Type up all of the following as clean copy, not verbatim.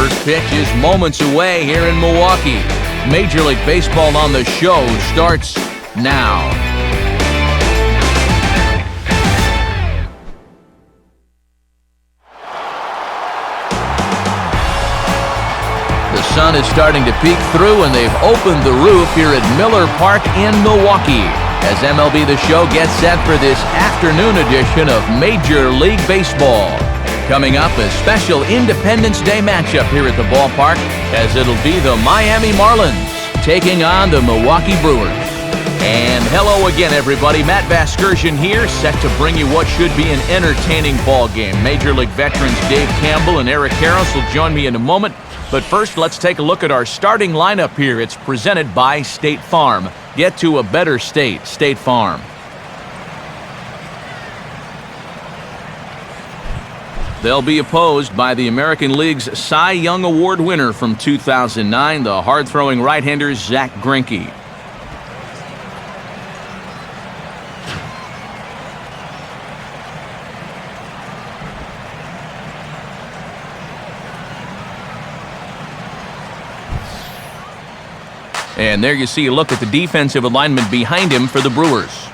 First pitch is moments away here in Milwaukee. Major League Baseball on the show starts now. The sun is starting to peek through, and they've opened the roof here at Miller Park in Milwaukee as MLB The Show gets set for this afternoon edition of Major League Baseball. Coming up, a special Independence Day matchup here at the ballpark, as it'll be the Miami Marlins taking on the Milwaukee Brewers. And hello again, everybody. Matt Vasgersian here, set to bring you what should be an entertaining ball game. Major League veterans Dave Campbell and Eric Harris will join me in a moment. But first, let's take a look at our starting lineup here. It's presented by State Farm. Get to a better state, State Farm. They'll be opposed by the American League's Cy Young Award winner from 2009, the hard-throwing right-hander Zach Greinke. And there you see a look at the defensive alignment behind him for the Brewers.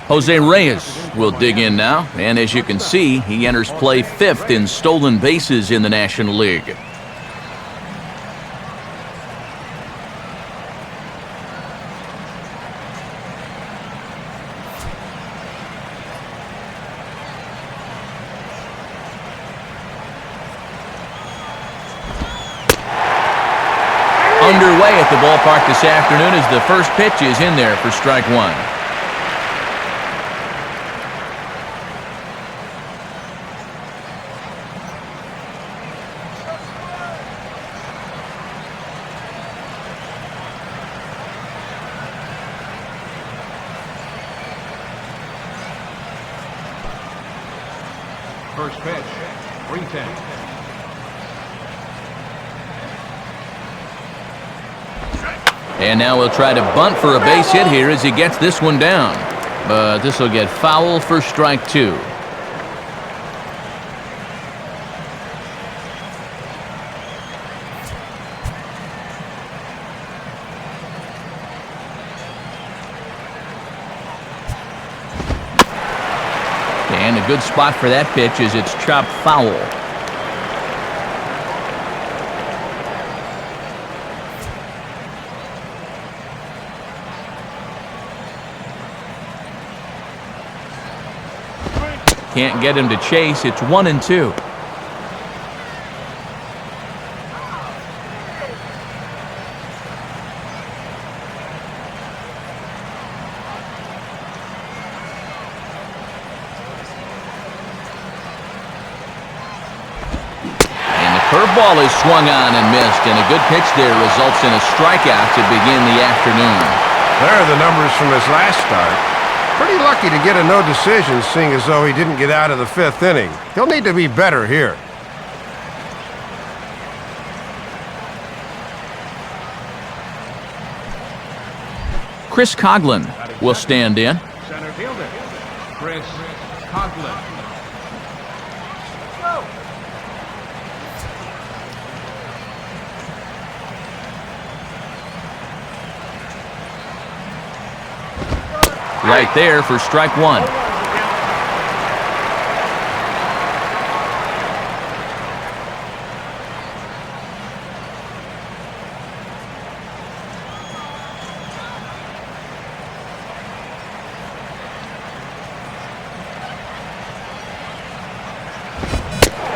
Jose Reyes will dig in now, and as you can see, he enters play 5th in stolen bases in the National League. Underway at the ballpark this afternoon as the first pitch is in there for strike one. First pitch, 3-10. And now we'll try to bunt for a base hit here as he gets this one down. But this will get foul for strike two. And a good spot for that pitch as it's chopped foul. Can't get him to chase. It's 1-2. Curveball is swung on and missed, and a good pitch there results in a strikeout to begin the afternoon. There are the numbers from his last start. Pretty lucky to get a no decision, seeing as though he didn't get out of the 5th inning. He'll need to be better here. Chris Coghlan will stand in. Center fielder, Chris Coghlan. Right there for strike one.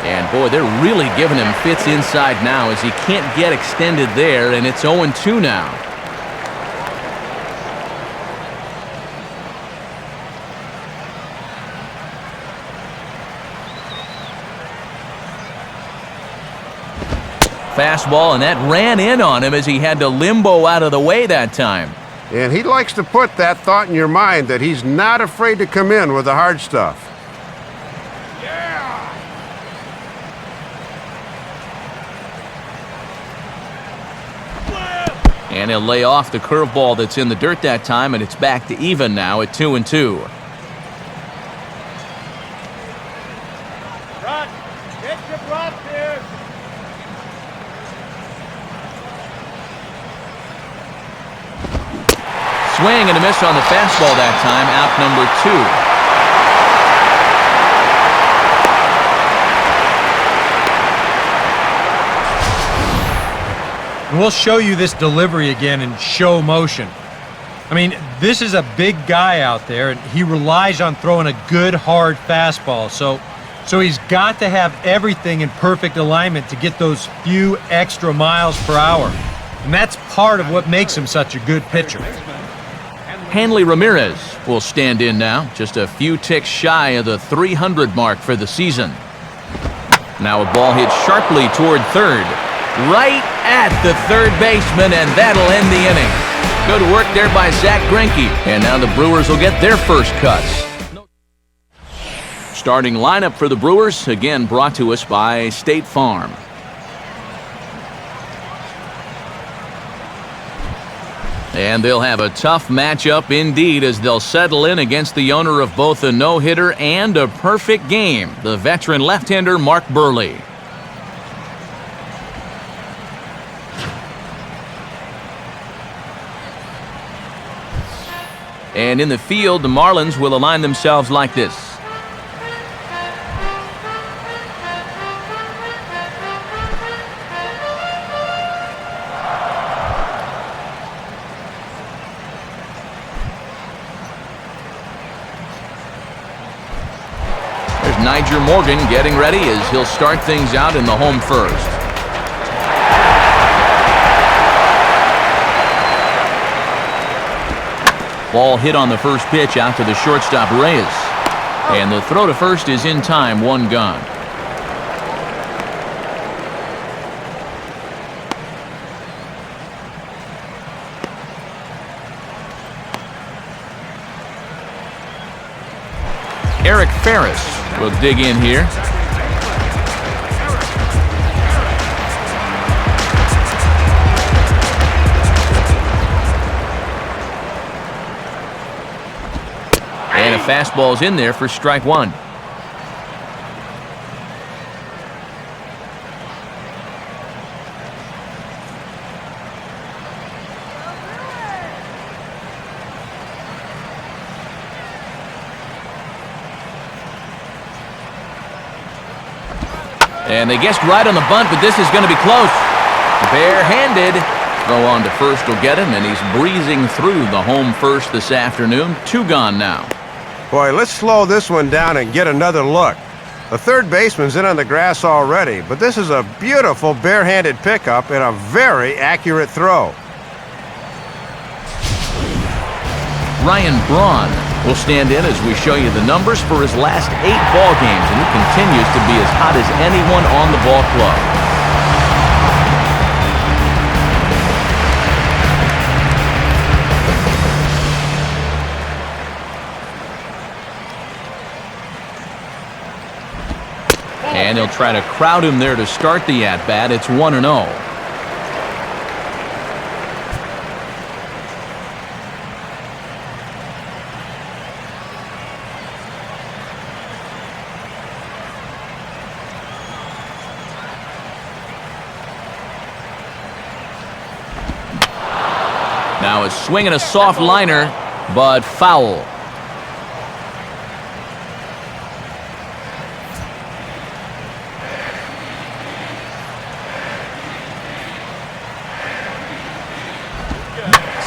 And boy, they're really giving him fits inside now as he can't get extended there, and it's 0-2 now. Fastball, and that ran in on him as he had to limbo out of the way that time. And he likes to put that thought in your mind that he's not afraid to come in with the hard stuff. And he'll lay off the curveball that's in the dirt that time, and it's back to even now at 2-2. Run! Get your run here! Swing and a miss on the fastball that time, out number 2. We'll show you this delivery again in show motion. I mean, this is a big guy out there, and he relies on throwing a good, hard fastball. So he's got to have everything in perfect alignment to get those few extra miles per hour. And that's part of what makes him such a good pitcher. Hanley Ramirez will stand in now, just a few ticks shy of the 300 mark for the season. Now a ball hit sharply toward third. Right at the third baseman, and that'll end the inning. Good work there by Zach Greinke, and now the Brewers will get their first cuts. Starting lineup for the Brewers, again brought to us by State Farm. And they'll have a tough matchup indeed as they'll settle in against the owner of both a no-hitter and a perfect game, the veteran left-hander Mark Burley. And in the field, the Marlins will align themselves like this. There's Niger Morgan getting ready as he'll start things out in the home first. Ball hit on the first pitch out to the shortstop Reyes. And the throw to first is in time, one gone. Eric Ferris will dig in here. And a fastball's in there for strike one. And they guessed right on the bunt, but this is going to be close. Barehanded. Throw on to first will get him, and he's breezing through the home first this afternoon. Two gone now. Boy, let's slow this one down and get another look. The third baseman's in on the grass already, but this is a beautiful barehanded pickup and a very accurate throw. Ryan Braun will stand in as we show you the numbers for his last 8 ball games, and he continues to be as hot as anyone on the ball club. And he'll try to crowd him there to start the at-bat. It's 1-0. Now a swing and a soft liner, but foul.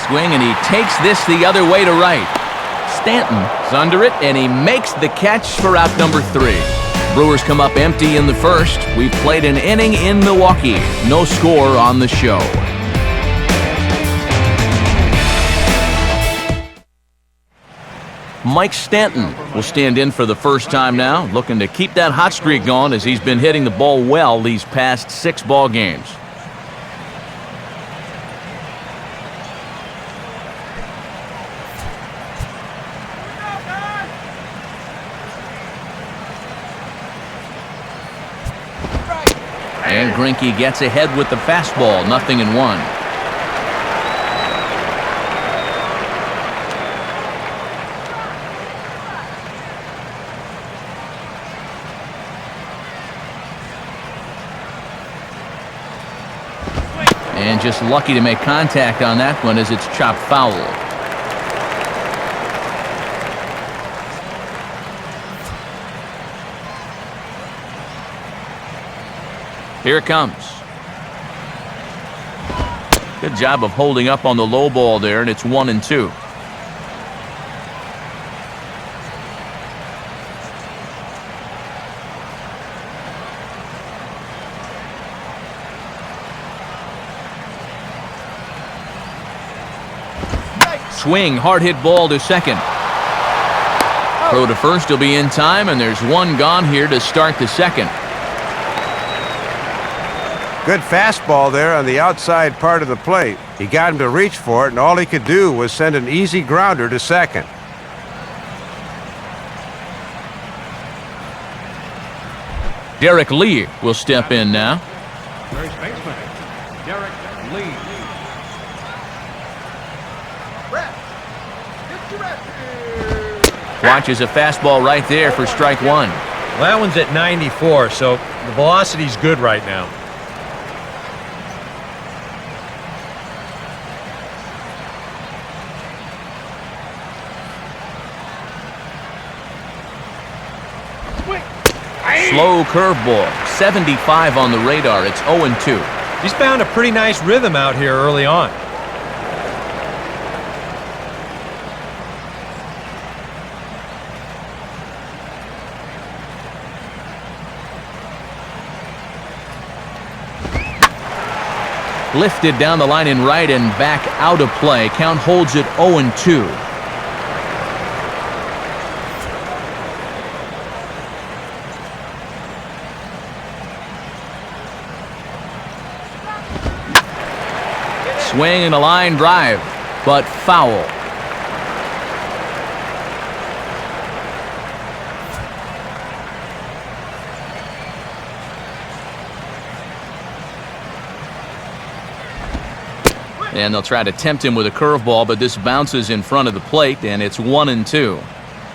Swing, and he takes this the other way to right. Stanton's under it, and he makes the catch for out number 3. Brewers come up empty in the first. We've played an inning in Milwaukee. No score on the show. Mike Stanton will stand in for the first time now, looking to keep that hot streak going as he's been hitting the ball well these past 6 ball games. And Greinke gets ahead with the fastball, 0-1. And just lucky to make contact on that one as it's chopped foul. Here it comes. Good job of holding up on the low ball there, and it's 1-2. Swing, hard hit ball to second. Throw to first will be in time, and there's one gone here to start the second. Good fastball there on the outside part of the plate. He got him to reach for it, and all he could do was send an easy grounder to second. Derek Lee will step in now. First baseman, Derek Lee. Watches a fastball right there for strike one. Well, that one's at 94, so the velocity's good right now. Slow curveball, 75 on the radar. It's 0-2. He's found a pretty nice rhythm out here early on. Lifted down the line in right and back out of play. Count holds it 0-2. Swing and a line drive, but foul. And they'll try to tempt him with a curveball, but this bounces in front of the plate, and it's 1-2.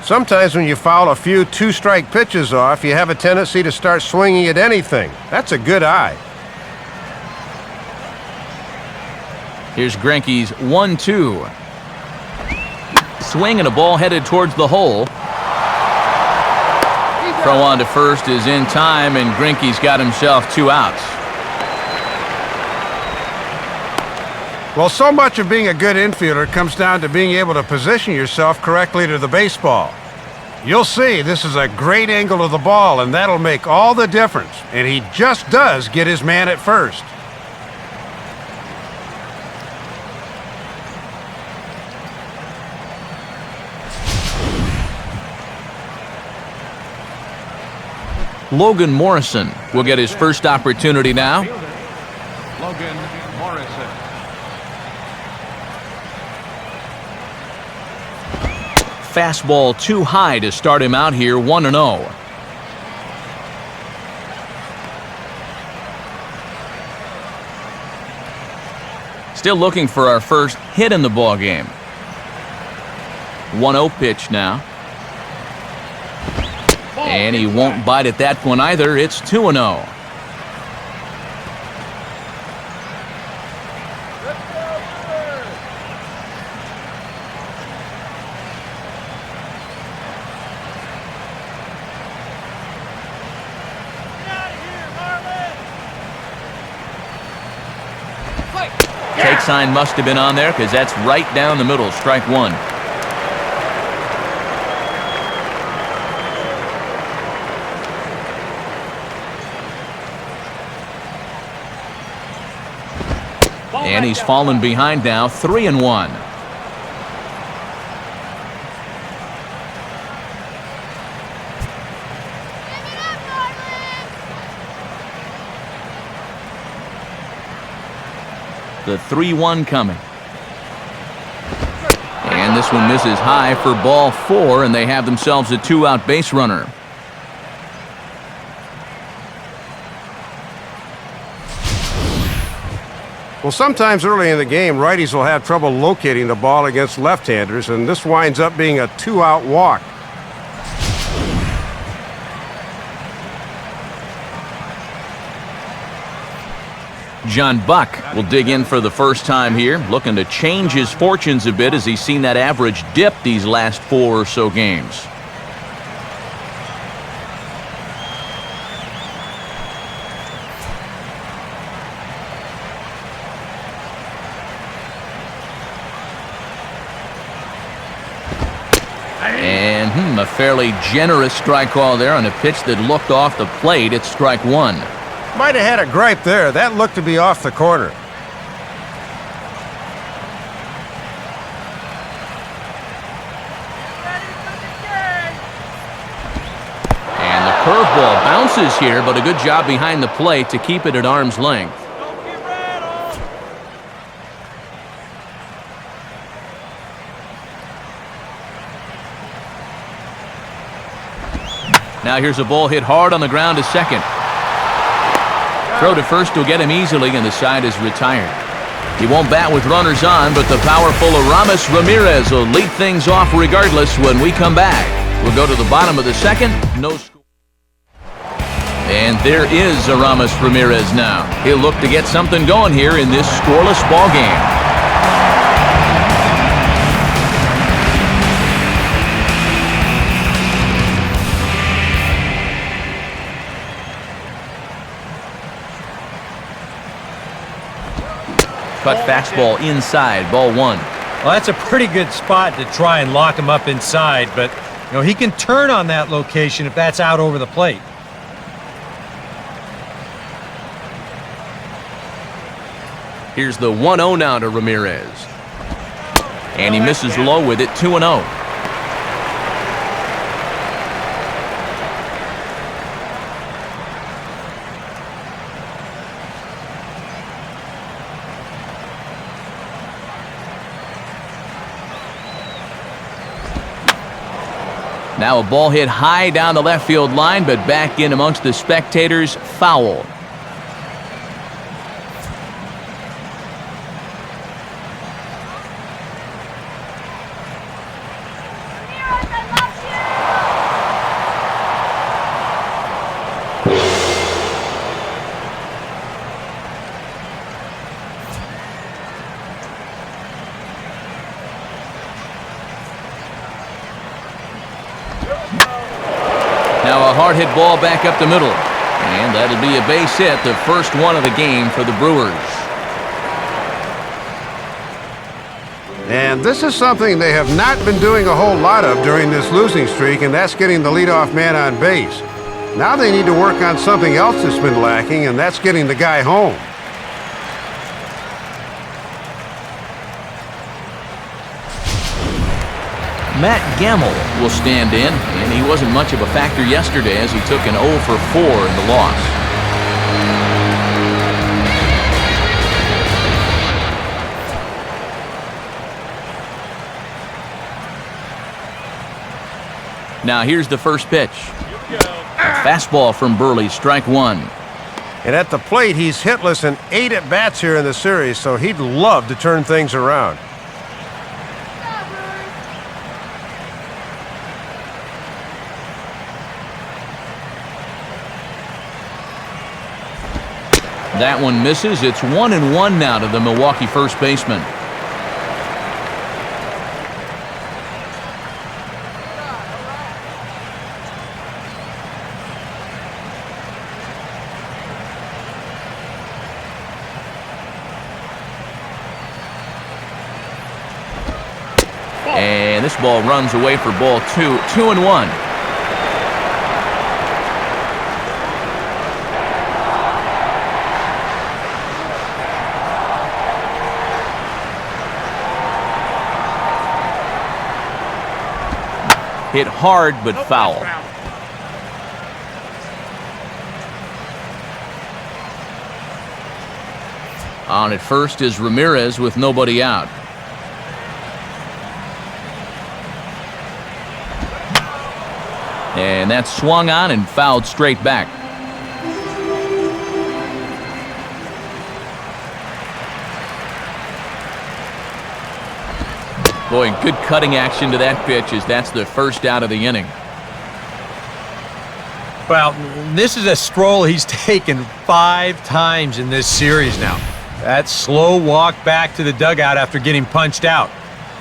Sometimes when you foul a few two-strike pitches off, you have a tendency to start swinging at anything. That's a good eye. Here's Greinke's 1-2. Swing and a ball headed towards the hole. Throw on to first is in time, and Greinke's got himself 2 outs. Well, so much of being a good infielder comes down to being able to position yourself correctly to the baseball. You'll see this is a great angle of the ball, and that'll make all the difference. And he just does get his man at first. Logan Morrison will get his first opportunity now. Logan Morrison. Fastball too high to start him out here, 1-0. Still looking for our first hit in the ball game. 1-0 pitch now. And he won't bite at that one either. It's 2-0. Take sign must have been on there because that's right down the middle. Strike one. And he's fallen behind now, 3-1. The 3-1 coming. And this one misses high for ball 4, and they have themselves a 2-out base runner. Well, sometimes early in the game, righties will have trouble locating the ball against left-handers, and this winds up being a 2-out walk. John Buck will dig in for the first time here, looking to change his fortunes a bit as he's seen that average dip these last 4 or so games. And a fairly generous strike call there on a pitch that looked off the plate. It's strike 1. Might have had a gripe there. That looked to be off the corner. And the curveball bounces here, but a good job behind the plate to keep it at arm's length. Now here's a ball hit hard on the ground to second. Throw to first will get him easily, and the side is retired. He won't bat with runners on, but the powerful Aramis Ramirez will lead things off regardless when we come back. We'll go to the bottom of the second. No score. And there is Aramis Ramirez now. He'll look to get something going here in this scoreless ball game. Cut fastball inside, ball 1. Well, that's a pretty good spot to try and lock him up inside, but he can turn on that location if that's out over the plate. Here's the 1-0 now to Ramirez. And he misses low with it, 2-0. Now a ball hit high down the left field line, but back in amongst the spectators, foul. Now a hard hit ball back up the middle. And that'll be a base hit, the first one of the game for the Brewers. And this is something they have not been doing a whole lot of during this losing streak, and that's getting the leadoff man on base. Now they need to work on something else that's been lacking, and that's getting the guy home. Matt Gamble will stand in, and he wasn't much of a factor yesterday as he took an 0 for 4 in the loss. Now here's the first pitch. Fastball from Burley, strike 1. And at the plate, he's hitless in 8 at-bats here in the series, so he'd love to turn things around. That one misses. It's 1-1 now to the Milwaukee first baseman. And this ball runs away for ball 2. 2-1. Hit hard, but foul. On at first is Ramirez with nobody out. And that's swung on and fouled straight back. Boy, good cutting action to that pitch as that's the first out of the inning. Well, this is a stroll he's taken 5 times in this series now. That slow walk back to the dugout after getting punched out.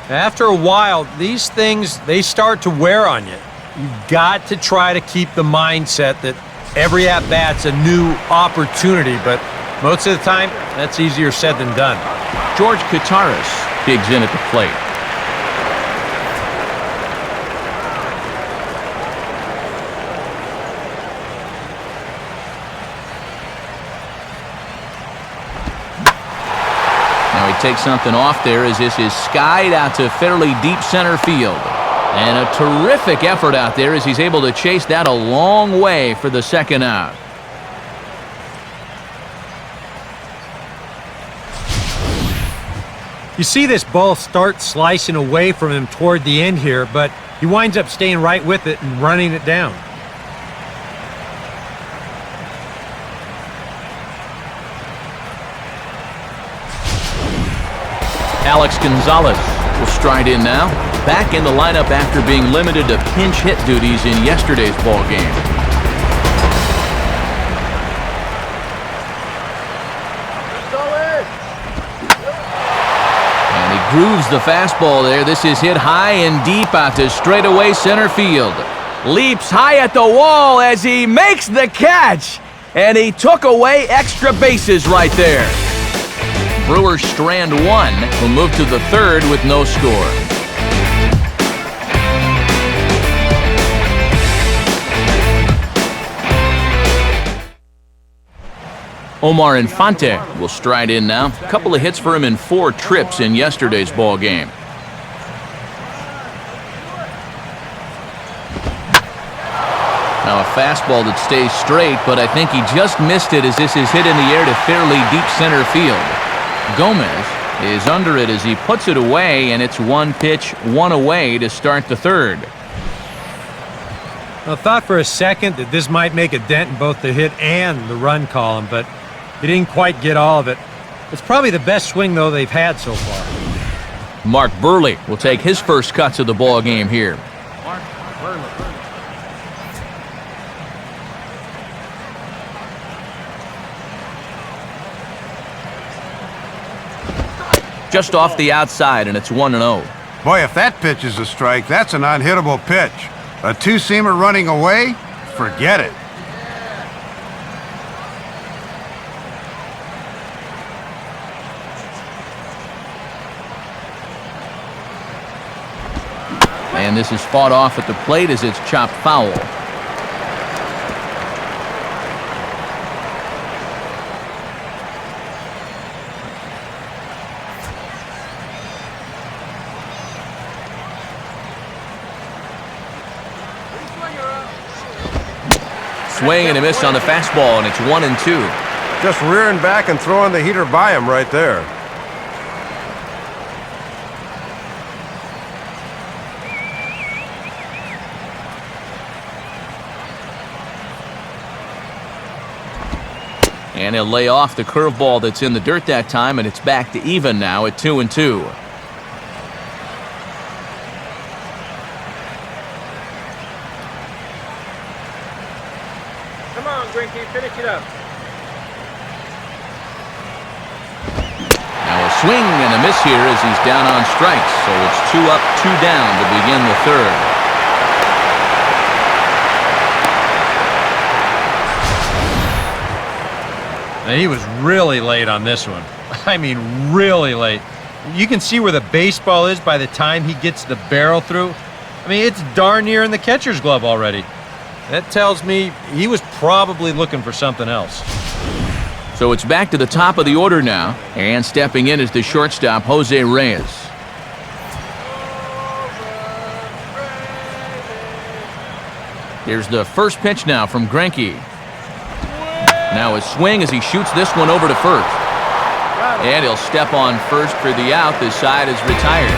After a while, these things, they start to wear on you. You've got to try to keep the mindset that every at-bat's a new opportunity, but most of the time, that's easier said than done. George Kataris digs in at the plate. Now he takes something off there as this is skied out to fairly deep center field. And a terrific effort out there as he's able to chase that a long way for the second out. You see this ball start slicing away from him toward the end here, but he winds up staying right with it and running it down. Alex Gonzalez will stride in now. Back in the lineup after being limited to pinch hit duties in yesterday's ball game. And he grooves the fastball there. This is hit high and deep out to straightaway center field. Leaps high at the wall as he makes the catch. And he took away extra bases right there. Brewers strand one, will move to the third with no score. Omar Infante will stride in now. A couple of hits for him in 4 trips in yesterday's ball game. Now a fastball that stays straight, but I think he just missed it as this is hit in the air to fairly deep center field. Gomez is under it as he puts it away, and it's 1 pitch, 1 away to start the third. I thought for a second that this might make a dent in both the hit and the run column, but he didn't quite get all of it. It's probably the best swing, though, they've had so far. Mark Burley will take his first cuts of the ball game here. Mark Burley. Just off the outside, and it's 1-0. Boy, if that pitch is a strike, that's an unhittable pitch. A two-seamer running away? Forget it. And this is fought off at the plate as it's chopped foul. Swing and a miss on the fastball, and it's 1-2. Just rearing back and throwing the heater by him right there. And he'll lay off the curveball that's in the dirt that time, and it's back to even now at 2-2. Come on, Grinky, finish it up. Now a swing and a miss here as he's down on strikes, so it's 2 up, 2 down to begin the third. Now, he was really late on this one. I mean, really late. You can see where the baseball is by the time he gets the barrel through. I mean, it's darn near in the catcher's glove already. That tells me he was probably looking for something else. So it's back to the top of the order now, and stepping in is the shortstop, Jose Reyes. Here's the first pitch now from Greinke. Now a swing as he shoots this one over to first. And he'll step on first for the out. This side is retired.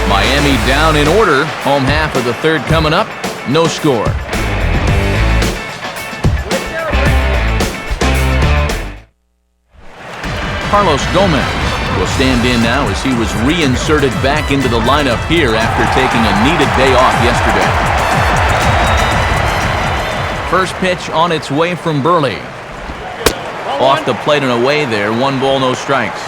Miami down in order. Home half of the third coming up. No score. Carlos Gomez will stand in now as he was reinserted back into the lineup here after taking a needed day off yesterday. first pitch on its way from Burley. Off the plate and away there. 1 ball, no strikes.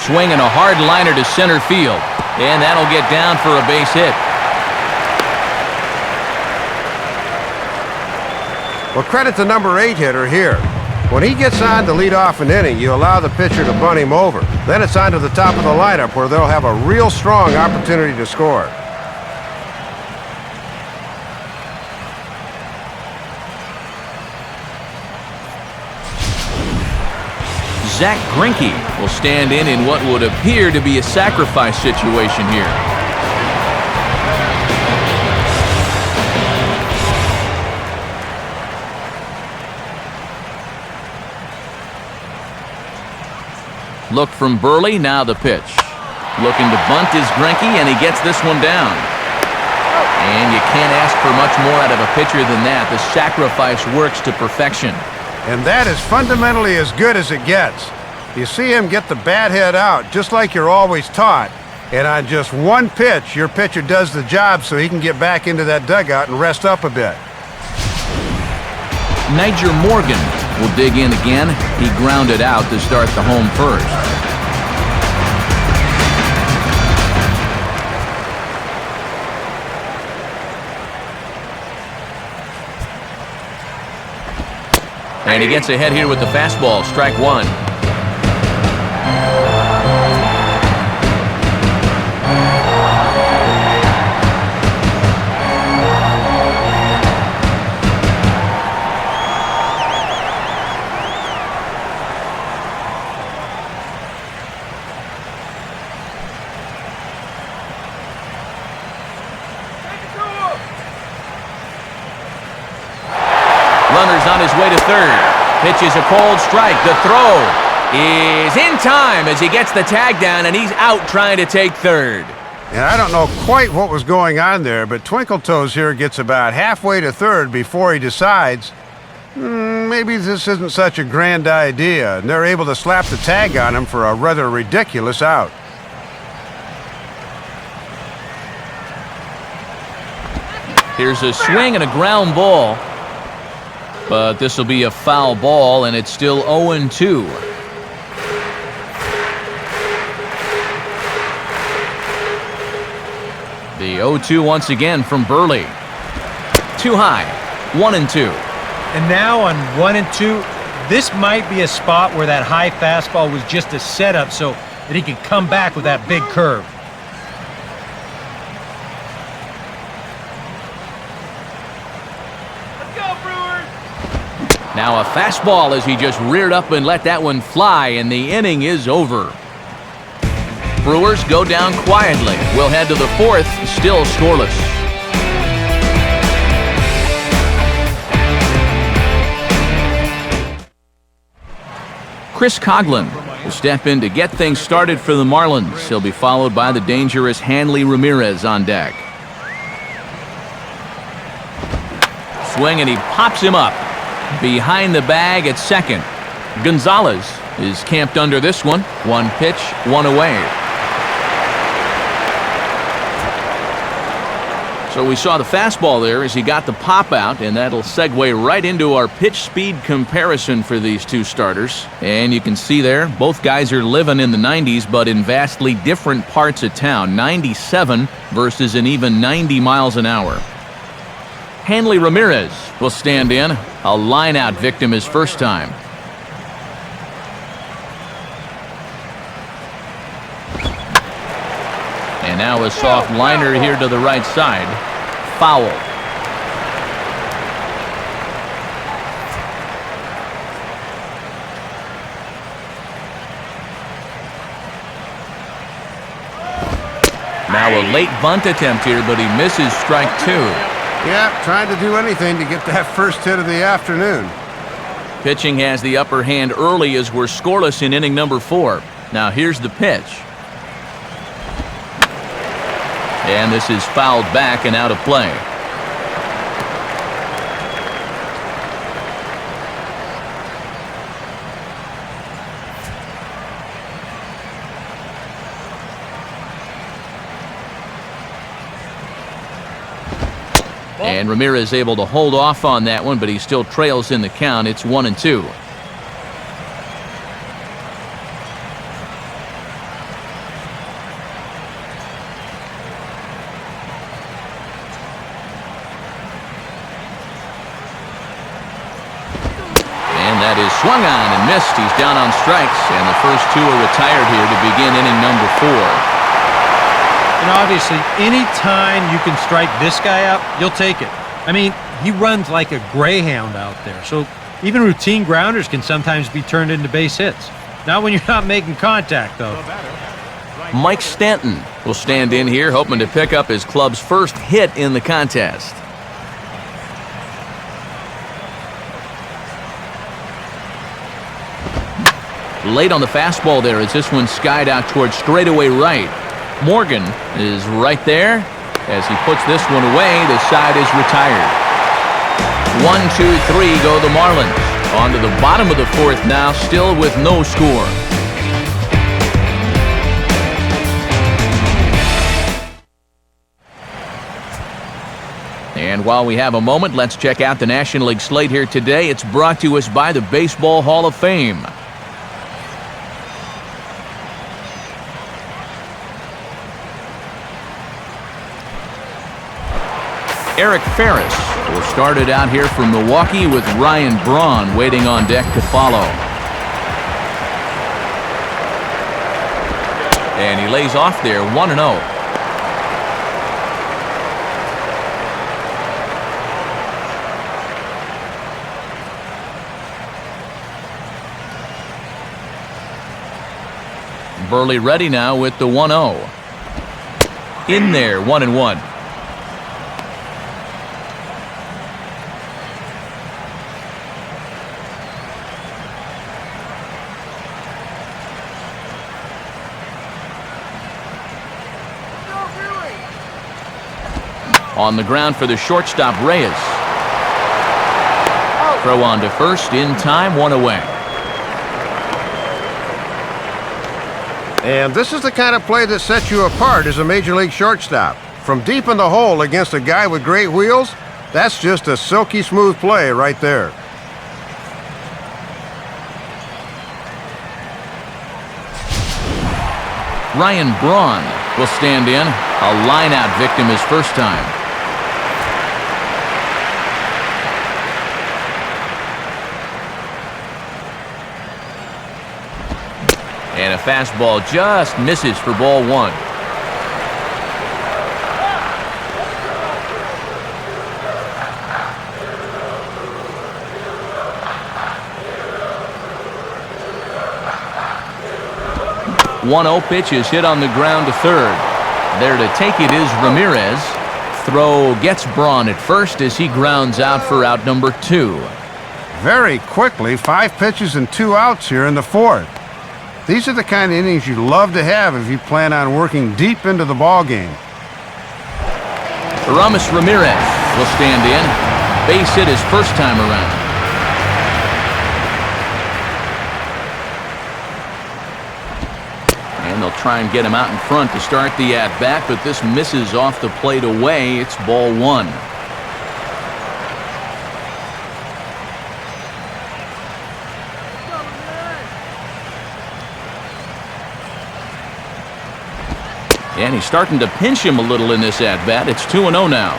Swinging a hard liner to center field. And that'll get down for a base hit. Well, credit to number 8 hitter here. When he gets on to lead off an inning, you allow the pitcher to bunt him over. Then it's on to the top of the lineup where they'll have a real strong opportunity to score. Zach Greinke will stand in what would appear to be a sacrifice situation here. Look from Burley, now the pitch. Looking to bunt is Greinke, and he gets this one down. And you can't ask for much more out of a pitcher than that. The sacrifice works to perfection. And that is fundamentally as good as it gets. You see him get the bat head out, just like you're always taught. And on just one pitch, your pitcher does the job so he can get back into that dugout and rest up a bit. Niger Morgan will dig in again. He grounded out to start the home first. And he gets ahead here with the fastball, strike 1. Runner's on his way to third. Pitches a cold strike. The throw is in time as he gets the tag down, and he's out trying to take third. And I don't know quite what was going on there, but Twinkle Toes here gets about halfway to third before he decides, maybe this isn't such a grand idea, and they're able to slap the tag on him for a rather ridiculous out. Here's a swing and a ground ball. But this will be a foul ball, and it's still 0-2. The 0-2 once again from Burley. Too high. 1-2. And now on 1-2, this might be a spot where that high fastball was just a setup so that he can come back with that big curve. Now a fastball as he just reared up and let that one fly, and the inning is over. Brewers go down quietly. We'll head to the fourth, still scoreless. Chris Coughlin will step in to get things started for the Marlins. He'll be followed by the dangerous Hanley Ramirez on deck. Swing, and he pops him up. Behind the bag at second. Gonzalez is camped under this one. 1 pitch, 1 away. So we saw the fastball there as he got the pop out, and that'll segue right into our pitch speed comparison for these two starters. And you can see there, both guys are living in the 90s, but in vastly different parts of town. 97 versus an even 90 miles an hour. Hanley Ramirez will stand in. A line-out victim his first time. And now a soft liner here to the right side. Foul. Now a late bunt attempt here, but he misses strike 2. Yeah, trying to do anything to get that first hit of the afternoon. Pitching has the upper hand early as we're scoreless in inning number 4. Now here's the pitch. And this is fouled back and out of play. And Ramirez able to hold off on that one, but he still trails in the count. It's 1-2. That is swung on and missed. He's down on strikes, and the first two are retired here to begin inning number 4. And obviously, any time you can strike this guy out, you'll take it. I mean, he runs like a greyhound out there, so even routine grounders can sometimes be turned into base hits. Not when you're not making contact, though. Mike Stanton will stand in here, hoping to pick up his club's first hit in the contest. Late on the fastball there as this one skied out towards straightaway right. Morgan is right there. As he puts this one away, the side is retired. 1-2-3 go the Marlins. On to the bottom of the 4th now, still with no score. And while we have a moment, let's check out the National League slate here today. It's brought to us by the Baseball Hall of Fame. Eric Ferris will start it out here from Milwaukee with Ryan Braun waiting on deck to follow. And he lays off there 1-0. Burley ready now with the 1-0. In there, 1-1. On the ground for the shortstop, Reyes. Throw on to first in time, 1 away. And this is the kind of play that sets you apart as a major league shortstop. From deep in the hole against a guy with great wheels, that's just a silky smooth play right there. Ryan Braun will stand in. A line-out victim his first time. And a fastball just misses for ball 1. One-0 pitch is hit on the ground to third. There to take it is Ramirez. Throw gets Braun at first as he grounds out for out number 2. Very quickly, 5 pitches and 2 outs here in the 4th. These are the kind of innings you love to have if you plan on working deep into the ball game. Aramis Ramirez will stand in. Base hit his first time around. And they'll try and get him out in front to start the at-bat, but this misses off the plate away. It's ball 1. And he's starting to pinch him a little in this at-bat. It's 2-0 now.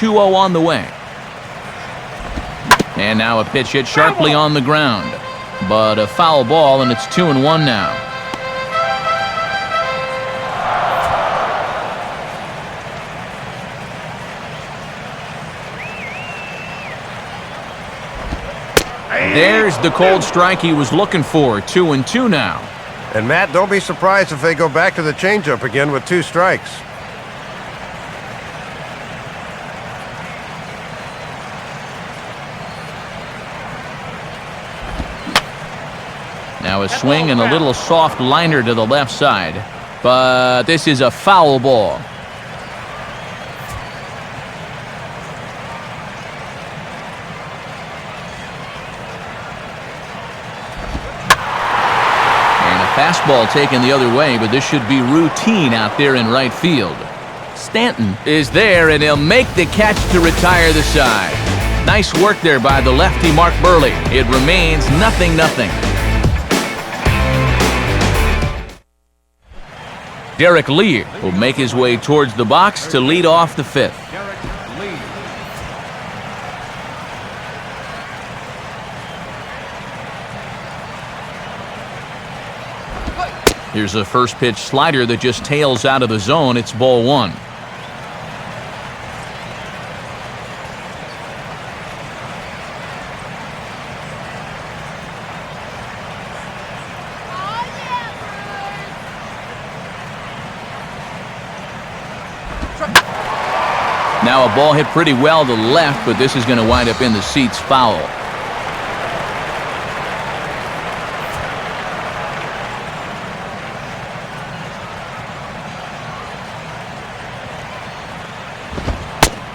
On the way. And now a pitch hit sharply on the ground. But a foul ball, and it's 2-1 now. There's the cold strike he was looking for. 2-2 now. And Matt, don't be surprised if they go back to the changeup again with 2 strikes. Now a swing and a little soft liner to the left side. But this is a foul ball. fastball taken the other way, but this should be routine out there in right field. Stanton is there, and he'll make the catch to retire the side. Nice work there by the lefty Mark Burley. It remains 0-0. Derek Lee will make his way towards the box to lead off the fifth. Derek Lee. Here's a first pitch slider that just tails out of the zone. It's ball one. Now a ball hit pretty well to the left, but this is going to wind up in the seats foul.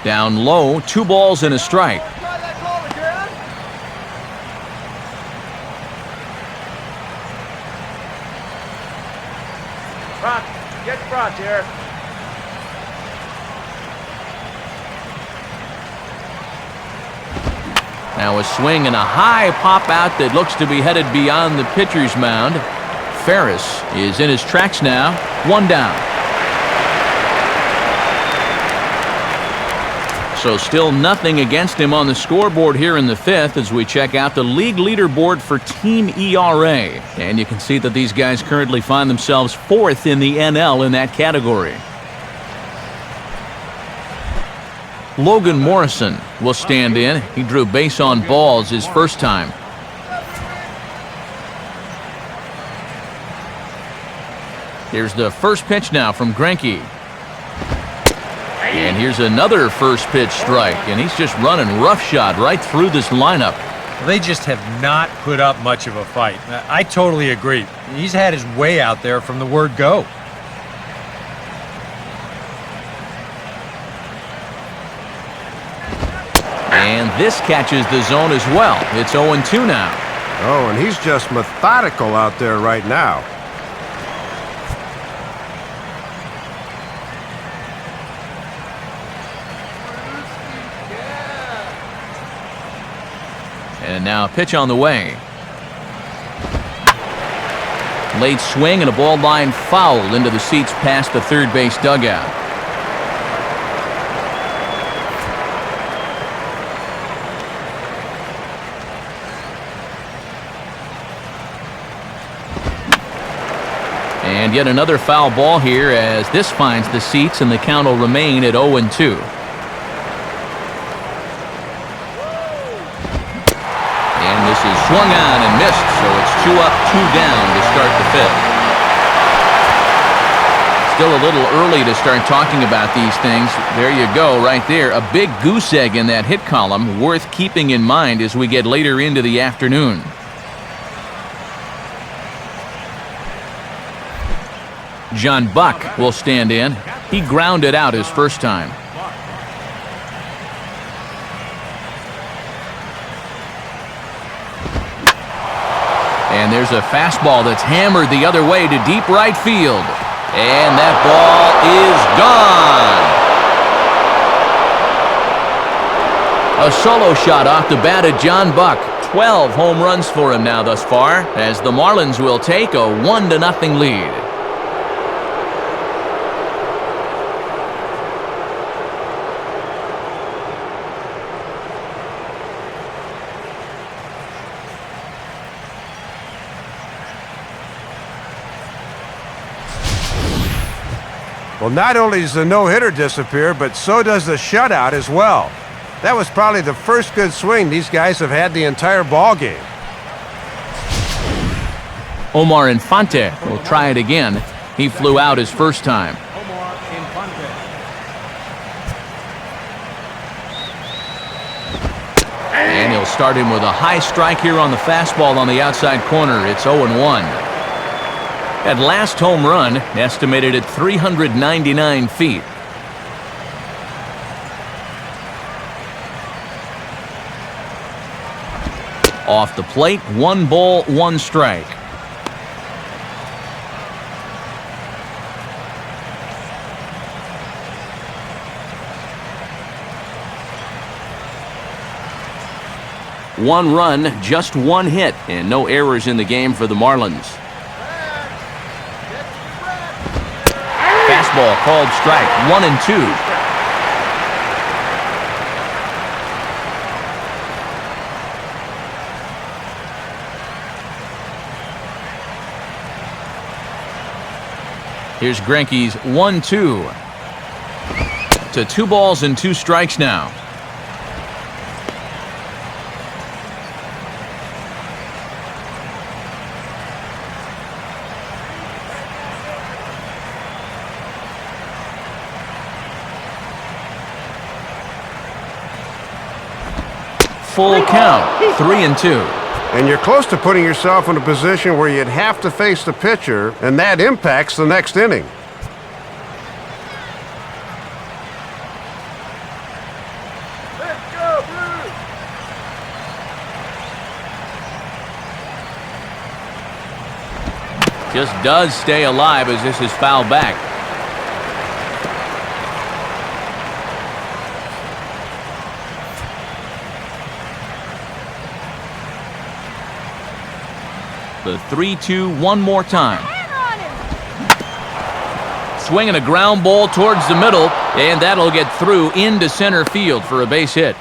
Down low, 2 balls and a strike. Get front here. Now a swing and a high pop out that looks to be headed beyond the pitcher's mound. Ferris is in his tracks now, 1 down. So still nothing against him on the scoreboard here in the fifth as we check out the league leaderboard for team ERA. And you can see that these guys currently find themselves 4th in the NL in that category. Logan Morrison will stand in. He drew base on balls his first time. Here's the first pitch now from Greinke. And here's another first pitch strike, and he's just running roughshod right through this lineup. They just have not put up much of a fight. I totally agree. He's had his way out there from the word go. And this catches the zone as well. It's 0-2 now. Oh, and he's just methodical out there right now. And now a pitch on the way. Late swing and a ball line foul into the seats past the third base dugout. And yet another foul ball here as this finds the seats, and the count will remain at 0-2. And this is swung on and missed, so it's 2 up, 2 down to start the fifth. Still a little early to start talking about these things. There you go, right there. A big goose egg in that hit column, worth keeping in mind as we get later into the afternoon. John Buck will stand in. He grounded out his first time. And there's a fastball that's hammered the other way to deep right field. And that ball is gone. A solo shot off the bat of John Buck. 12 home runs for him now thus far, as the Marlins will take a 1-0 lead. Well, not only does the no-hitter disappear, but so does the shutout as well. That was probably the first good swing these guys have had the entire ball game. Omar Infante will try it again. He flew out his first time. Omar Infante. And he'll start him with a high strike here on the fastball on the outside corner. It's 0-1. That last home run estimated at 399 feet. Off the plate, 1 ball, 1 strike. 1 run, just 1 hit, and no errors in the game for the Marlins. Fastball called strike, 1-2. Here's Greinke's 1-2. To 2 balls and 2 strikes now. Full count, 3-2. And you're close to putting yourself in a position where you'd have to face the pitcher, and that impacts the next inning. Just does stay alive as this is fouled back. The 3-2 one more time. Swinging a ground ball towards the middle, and that'll get through into center field for a base hit.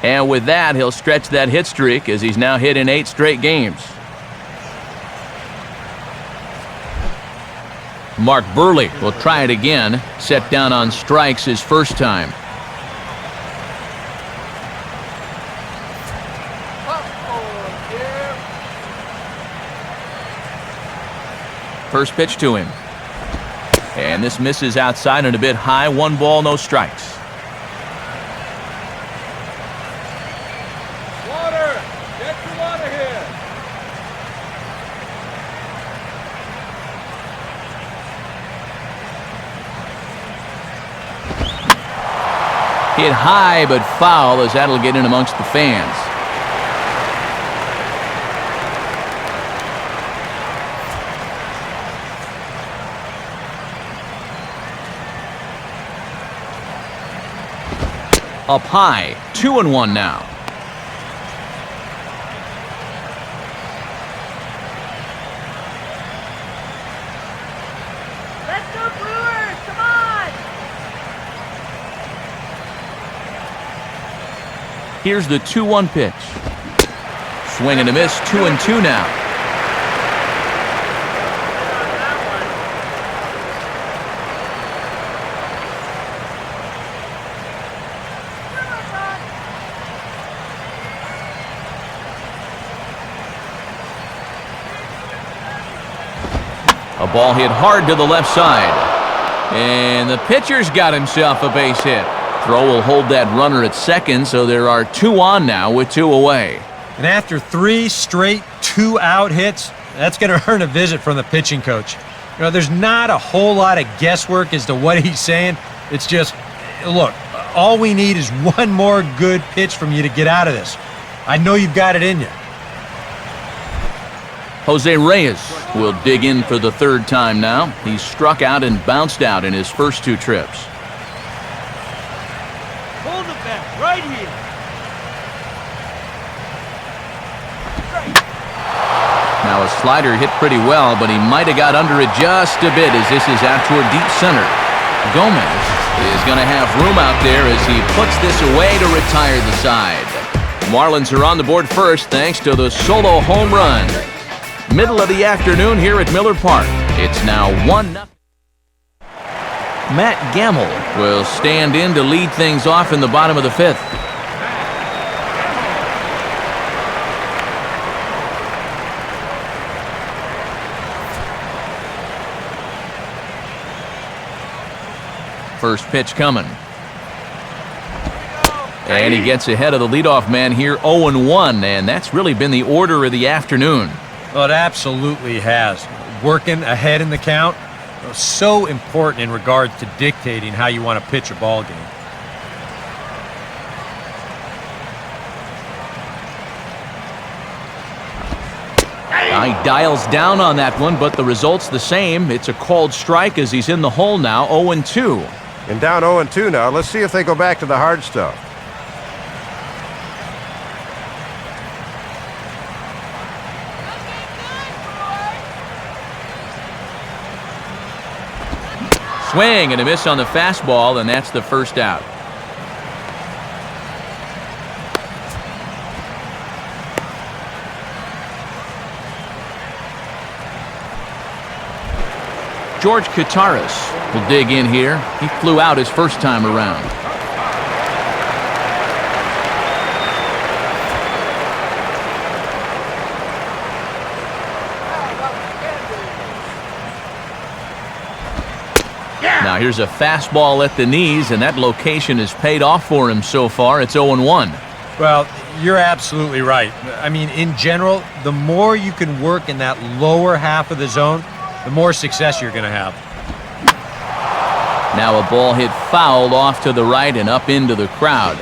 And with that, he'll stretch that hit streak as he's now hit in 8 straight games. Mark Burley will try it again, set down on strikes his first time. First pitch to him. And this misses outside and a bit high. 1 ball, no strikes. Water! Get your water here! Hit high but foul as that'll get in amongst the fans. Up high, 2-1 now. Let's go Brewers! Come on! Here's the 2-1 pitch. Swing and a miss, 2-2 now. A ball hit hard to the left side. And the pitcher's got himself a base hit. Throw will hold that runner at second, so there are 2 on now with 2 away. And after 3 straight 2-out hits, that's going to earn a visit from the pitching coach. You know, there's not a whole lot of guesswork as to what he's saying. It's just, look, all we need is 1 more good pitch from you to get out of this. I know you've got it in you. Jose Reyes will dig in for the 3rd time now. He's struck out and bounced out in his first 2 trips. Hold it back, right here! Now a slider hit pretty well, but he might have got under it just a bit as this is out toward deep center. Gomez is going to have room out there as he puts this away to retire the side. Marlins are on the board first thanks to the solo home run. Middle of the afternoon here at Miller Park. It's now 1-0. Matt Gamble will stand in to lead things off in the bottom of the 5th. First pitch coming. And he gets ahead of the leadoff man here, 0-1, and that's really been the order of the afternoon. Well, it absolutely has. Working ahead in the count, so important in regards to dictating how you want to pitch a ball game. He dials down on that one, but the result's the same. It's a called strike as he's in the hole now, 0-2. And down 0-2 now. Let's see if they go back to the hard stuff. swing and a miss on the fastball, and that's the first out. George Kataris will dig in here. He flew out his first time around. Now here's a fastball at the knees, and that location has paid off for him so far. It's 0-1. Well, you're absolutely right. I mean, in general, the more you can work in that lower half of the zone, the more success you're going to have. Now a ball hit foul off to the right and up into the crowd.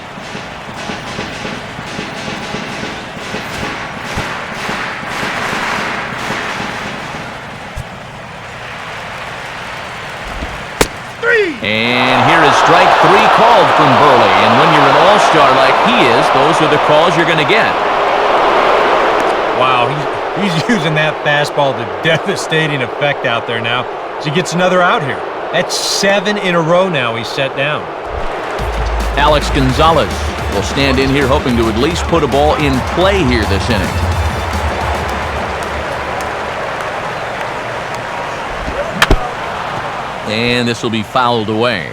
And here is strike 3 called from Burley. And when you're an all-star like he is, those are the calls you're going to get. Wow, he's using that fastball to devastating effect out there now. So he gets another out here. That's 7 in a row now he's set down. Alex Gonzalez will stand in here hoping to at least put a ball in play here this inning. And this will be fouled away.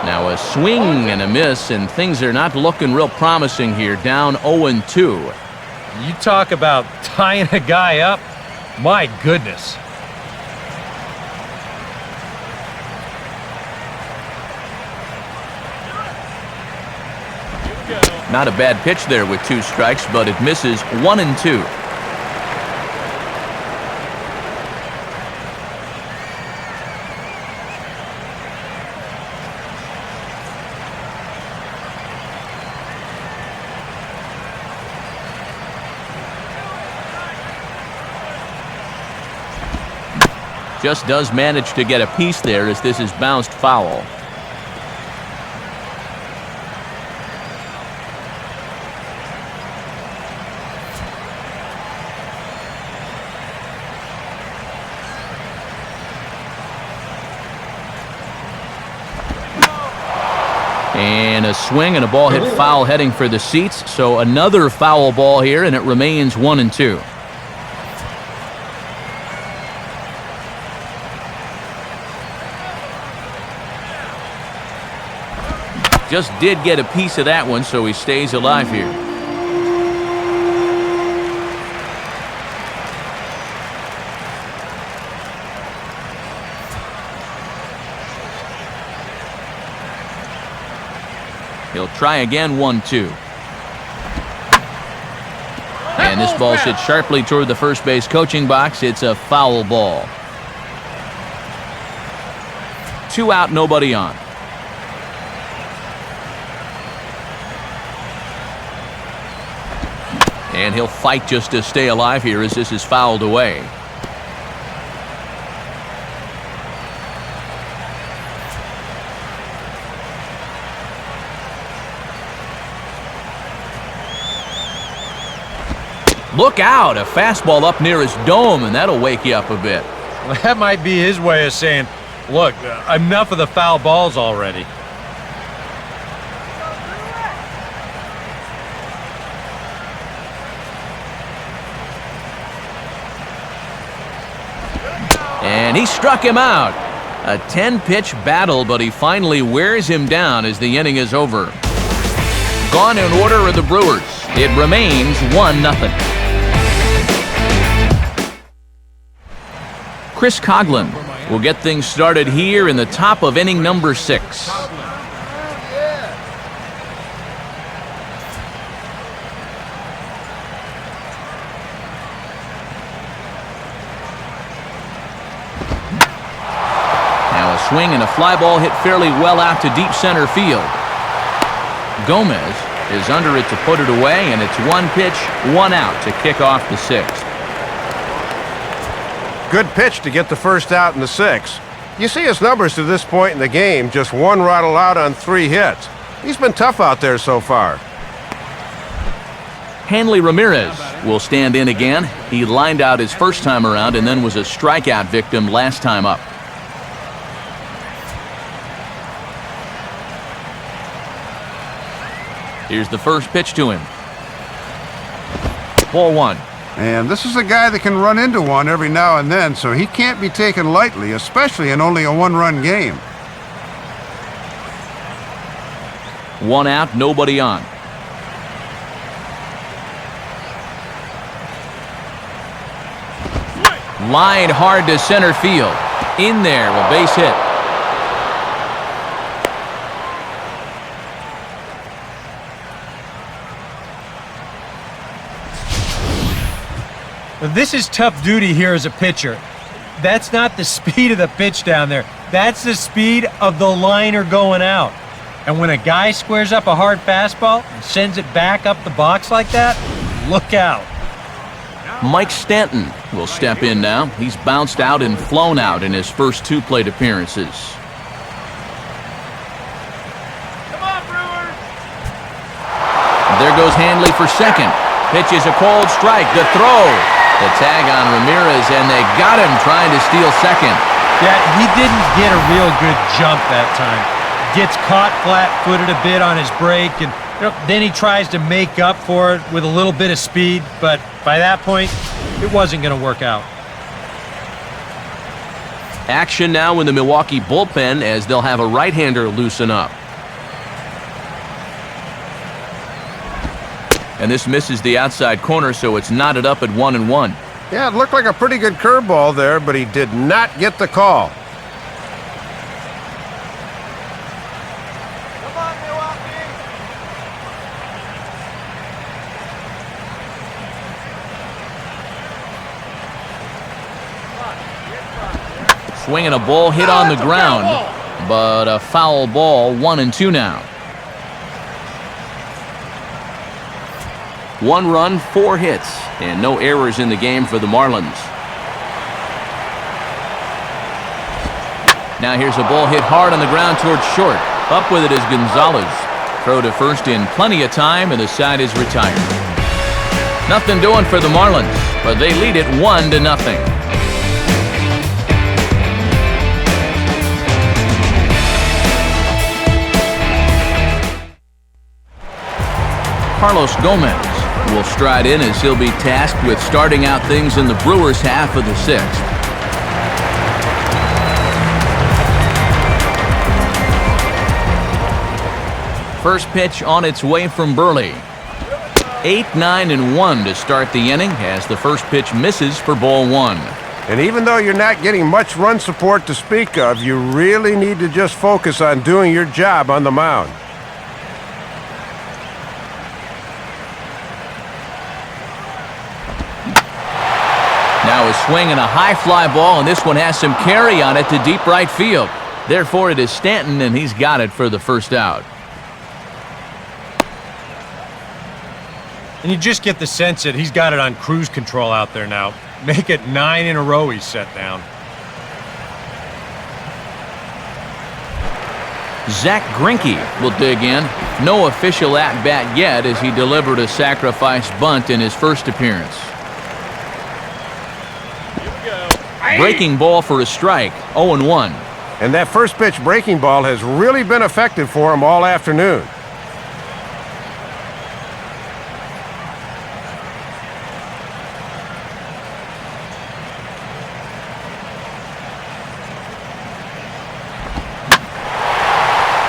Now a swing and a miss, and things are not looking real promising here. Down 0-2. You talk about tying a guy up. My goodness. Not a bad pitch there with 2 strikes, but it misses 1-2. Just does manage to get a piece there as this is bounced foul. And a swing and a ball hit foul heading for the seats. So another foul ball here, and it remains 1-2. Just did get a piece of that one, so he stays alive here. He'll try again, 1-2. And this ball hits sharply toward the first base coaching box. It's a foul ball. 2 out, nobody on. And he'll fight just to stay alive here as this is fouled away. Look out! A fastball up near his dome, and that'll wake you up a bit. Well, that might be his way of saying, look, enough of the foul balls already. And he struck him out. A 10-pitch battle, but he finally wears him down as the inning is over. Gone in order are the Brewers. It remains 1-0. Chris Coughlin will get things started here in the top of inning number 6. Swing and a fly ball hit fairly well out to deep center field. Gomez is under it to put it away, and it's 1 pitch, 1 out to kick off the 6th. Good pitch to get the first out in the 6th. You see his numbers to this point in the game, just 1 run allowed on 3 hits. He's been tough out there so far. Hanley Ramirez will stand in again. He lined out his first time around and then was a strikeout victim last time up. Here's the first pitch to him. Ball 1. And this is a guy that can run into one every now and then, so he can't be taken lightly, especially in only a 1-run game. 1 out, nobody on. Line hard to center field. In there, a base hit. This is tough duty here as a pitcher. That's not the speed of the pitch down there. That's the speed of the liner going out. And when a guy squares up a hard fastball and sends it back up the box like that, look out. Mike Stanton will step in now. He's bounced out and flown out in his first 2 plate appearances. Come on, Brewers! There goes Hanley for second. Pitch is a cold strike. The throw. The tag on Ramirez, and they got him trying to steal second. Yeah, he didn't get a real good jump that time. Gets caught flat-footed a bit on his break, and then he tries to make up for it with a little bit of speed, but by that point, it wasn't going to work out. Action now in the Milwaukee bullpen as they'll have a right-hander loosen up. And this misses the outside corner, so it's knotted up at 1-1. Yeah, it looked like a pretty good curveball there, but he did not get the call. Come on, Milwaukee! Swinging a ball hit on the ground, but a foul ball. 1-2 now. 1 run, 4 hits, and no errors in the game for the Marlins. Now here's a ball hit hard on the ground towards short. Up with it is Gonzalez. Throw to first in plenty of time, and the side is retired. Nothing doing for the Marlins, but they lead it 1-0. Carlos Gomez will stride in as he'll be tasked with starting out things in the Brewers' half of the 6th. First pitch on its way from Burley. 8-9-1 to start the inning as the first pitch misses for ball 1. And even though you're not getting much run support to speak of, you really need to just focus on doing your job on the mound. Now a swing and a high fly ball, and this one has some carry on it to deep right field. Therefore, it is Stanton, and he's got it for the first out. And you just get the sense that he's got it on cruise control out there now. Make it 9 in a row he's set down. Zach Greinke will dig in. No official at-bat yet as he delivered a sacrifice bunt in his first appearance. Breaking ball for a strike, 0-1. And that first pitch breaking ball has really been effective for him all afternoon.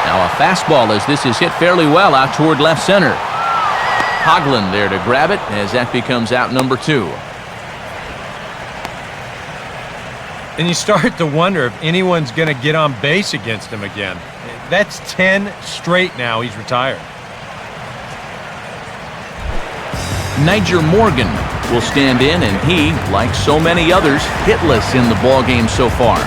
Now a fastball as this is hit fairly well out toward left center. Hoagland there to grab it as that becomes out number 2. And you start to wonder if anyone's going to get on base against him again. That's 10 straight now he's retired. Niger Morgan will stand in, and he, like so many others, hitless in the ballgame so far.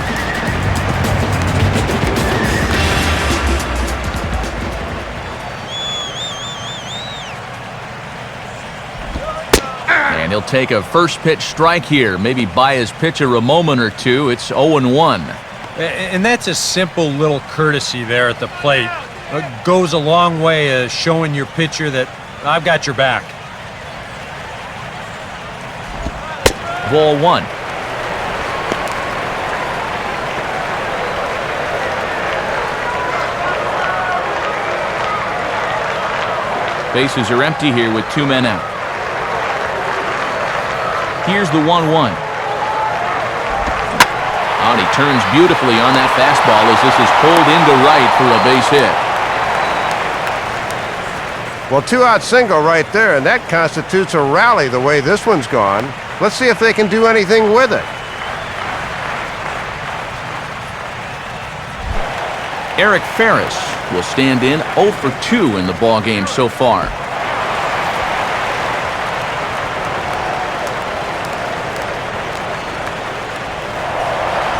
And he'll take a first pitch strike here, maybe buy his pitcher a moment or two. It's 0-1. And that's a simple little courtesy there at the plate. It goes a long way showing your pitcher that I've got your back. Ball one. Bases are empty here with 2 men out. Here's the 1-1. And he turns beautifully on that fastball as this is pulled into right for a base hit. Well, 2-out single right there, and that constitutes a rally the way this one's gone. Let's see if they can do anything with it. Eric Ferris will stand in 0 for 2 in the ballgame so far.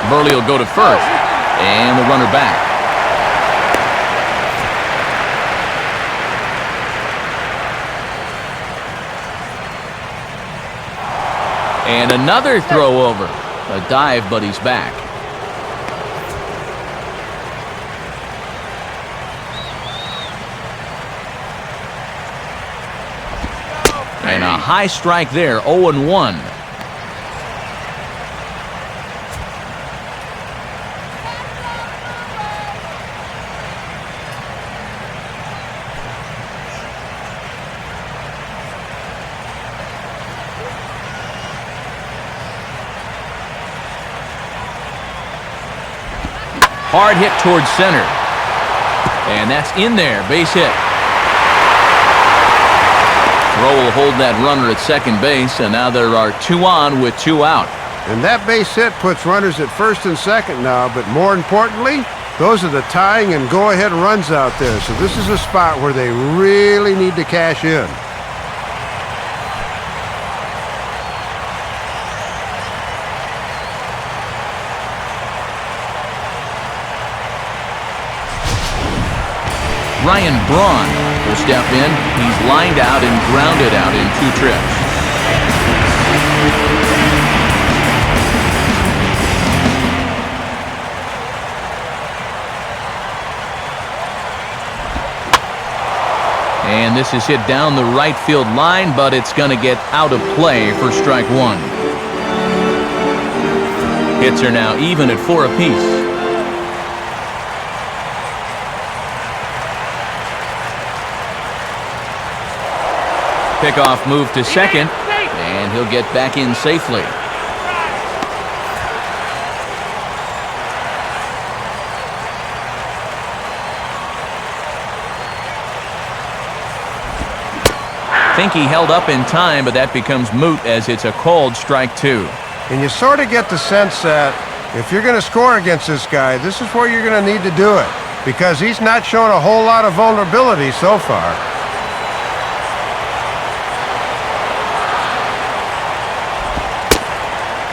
Burley will go to first, and the runner back. And another throw over. A dive, but he's back. And a high strike there, 0-1. Hard hit towards center. And that's in there. Base hit. Throw will hold that runner at second base, and now there are 2 on with 2 out. And that base hit puts runners at first and second now, but more importantly, those are the tying and go-ahead runs out there. So this is a spot where they really need to cash in. Ryan Braun will step in. He's lined out and grounded out in 2 trips. And this is hit down the right field line, but it's going to get out of play for strike 1. Hits are now even at 4 apiece. Pickoff move to second, and he'll get back in safely. Think he held up in time, but that becomes moot as it's a called strike 2. And you sort of get the sense that if you're going to score against this guy, this is where you're going to need to do it, because he's not shown a whole lot of vulnerability so far.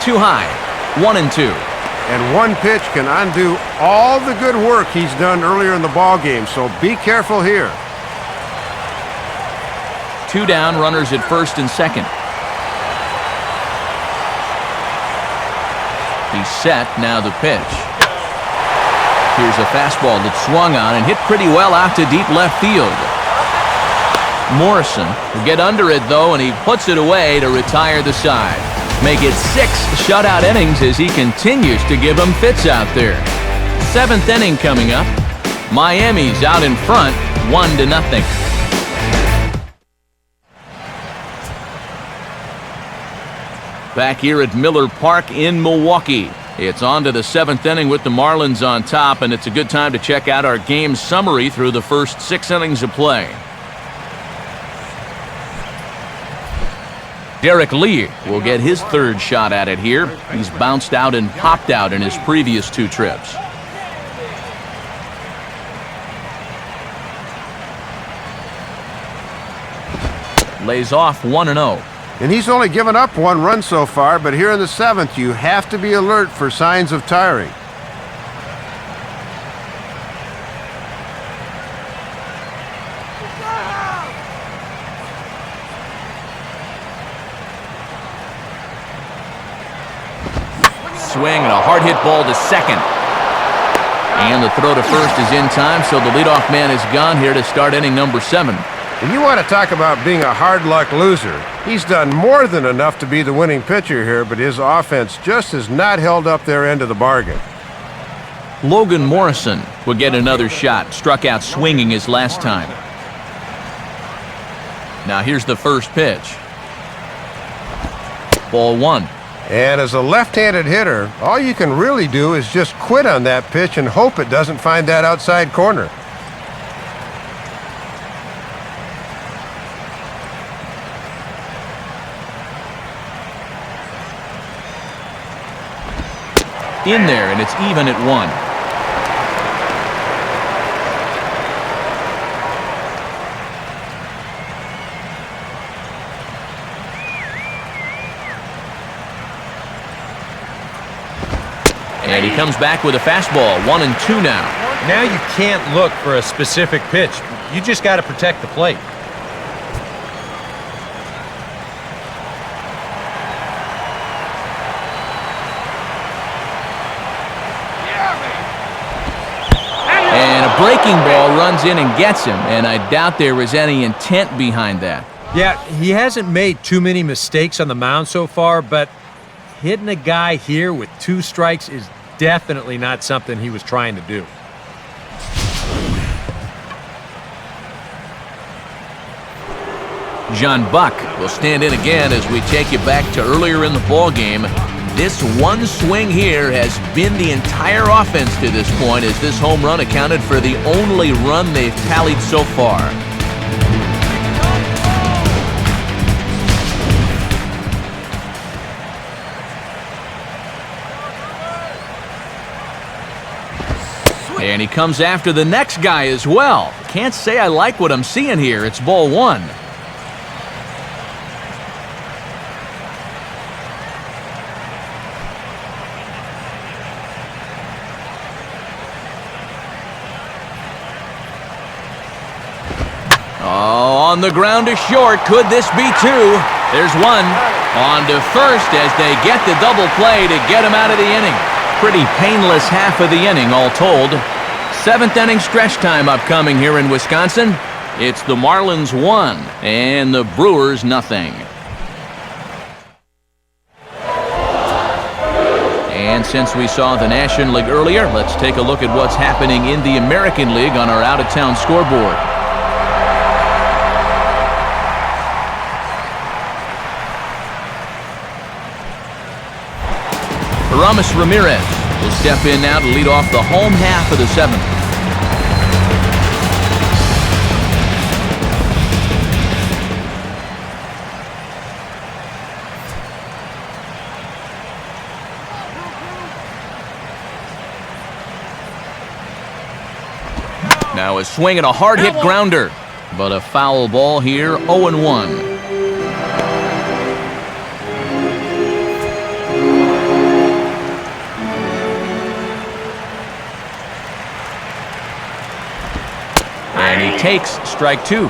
Too high, 1-2. And one pitch can undo all the good work he's done earlier in the ball game, so be careful here. 2 down, runners at first and second. He's set, now the pitch. Here's a fastball that swung on and hit pretty well out to deep left field. Morrison will get under it though, and he puts it away to retire the side. Make it 6 shutout innings as he continues to give them fits out there. 7th inning coming up. Miami's out in front, 1-0. Back here at Miller Park in Milwaukee. It's on to the 7th inning with the Marlins on top, and it's a good time to check out our game summary through the first 6 innings of play. Derek Lee will get his 3rd shot at it here. He's bounced out and popped out in his previous 2 trips. Lays off 1-0. And he's only given up 1 run so far, but here in the 7th, you have to be alert for signs of tiring. Swing and a hard hit ball to second. And the throw to first is in time, so the leadoff man is gone here to start inning number 7. And you want to talk about being a hard luck loser. He's done more than enough to be the winning pitcher here, but his offense just has not held up their end of the bargain. Logan Morrison will get another shot. Struck out swinging his last time. Now here's the first pitch. Ball 1. And as a left-handed hitter, all you can really do is just quit on that pitch and hope it doesn't find that outside corner. In there, and it's even at 1. And he comes back with a fastball, 1-2 now. Now you can't look for a specific pitch. You just got to protect the plate. And a breaking ball runs in and gets him, and I doubt there was any intent behind that. Yeah, he hasn't made too many mistakes on the mound so far, but hitting a guy here with 2 strikes is definitely not something he was trying to do. John Buck will stand in again as we take you back to earlier in the ball game. This one swing here has been the entire offense to this point, as this home run accounted for the only run they've tallied so far. And he comes after the next guy as well. Can't say I like what I'm seeing here. It's ball 1. Oh, on the ground to short. Could this be 2? There's 1. On to first as they get the double play to get him out of the inning. Pretty painless half of the inning, all told. 7th inning stretch time upcoming here in Wisconsin. It's the Marlins 1 and the Brewers nothing. And since we saw the National League earlier, let's take a look at what's happening in the American League on our out-of-town scoreboard. Aramis Ramirez will step in now to lead off the home half of the 7th. Now a swing and a hard-hit grounder, but a foul ball here, 0-1. And he takes strike 2.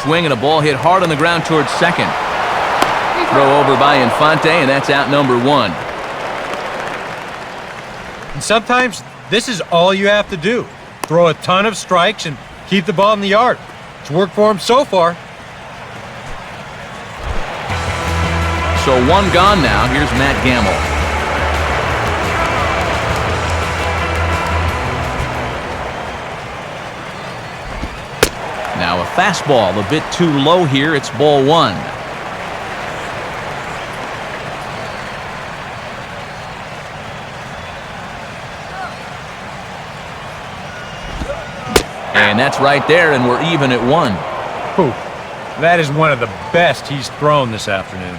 Swing and a ball hit hard on the ground towards second. Throw over by Infante, and that's out number 1. And sometimes this is all you have to do. Throw a ton of strikes and keep the ball in the yard. It's worked for him so far. So 1 gone now. Here's Matt Gamble. Now a fastball a bit too low here. It's ball 1. And that's right there, and we're even at 1. Whew. That is one of the best he's thrown this afternoon.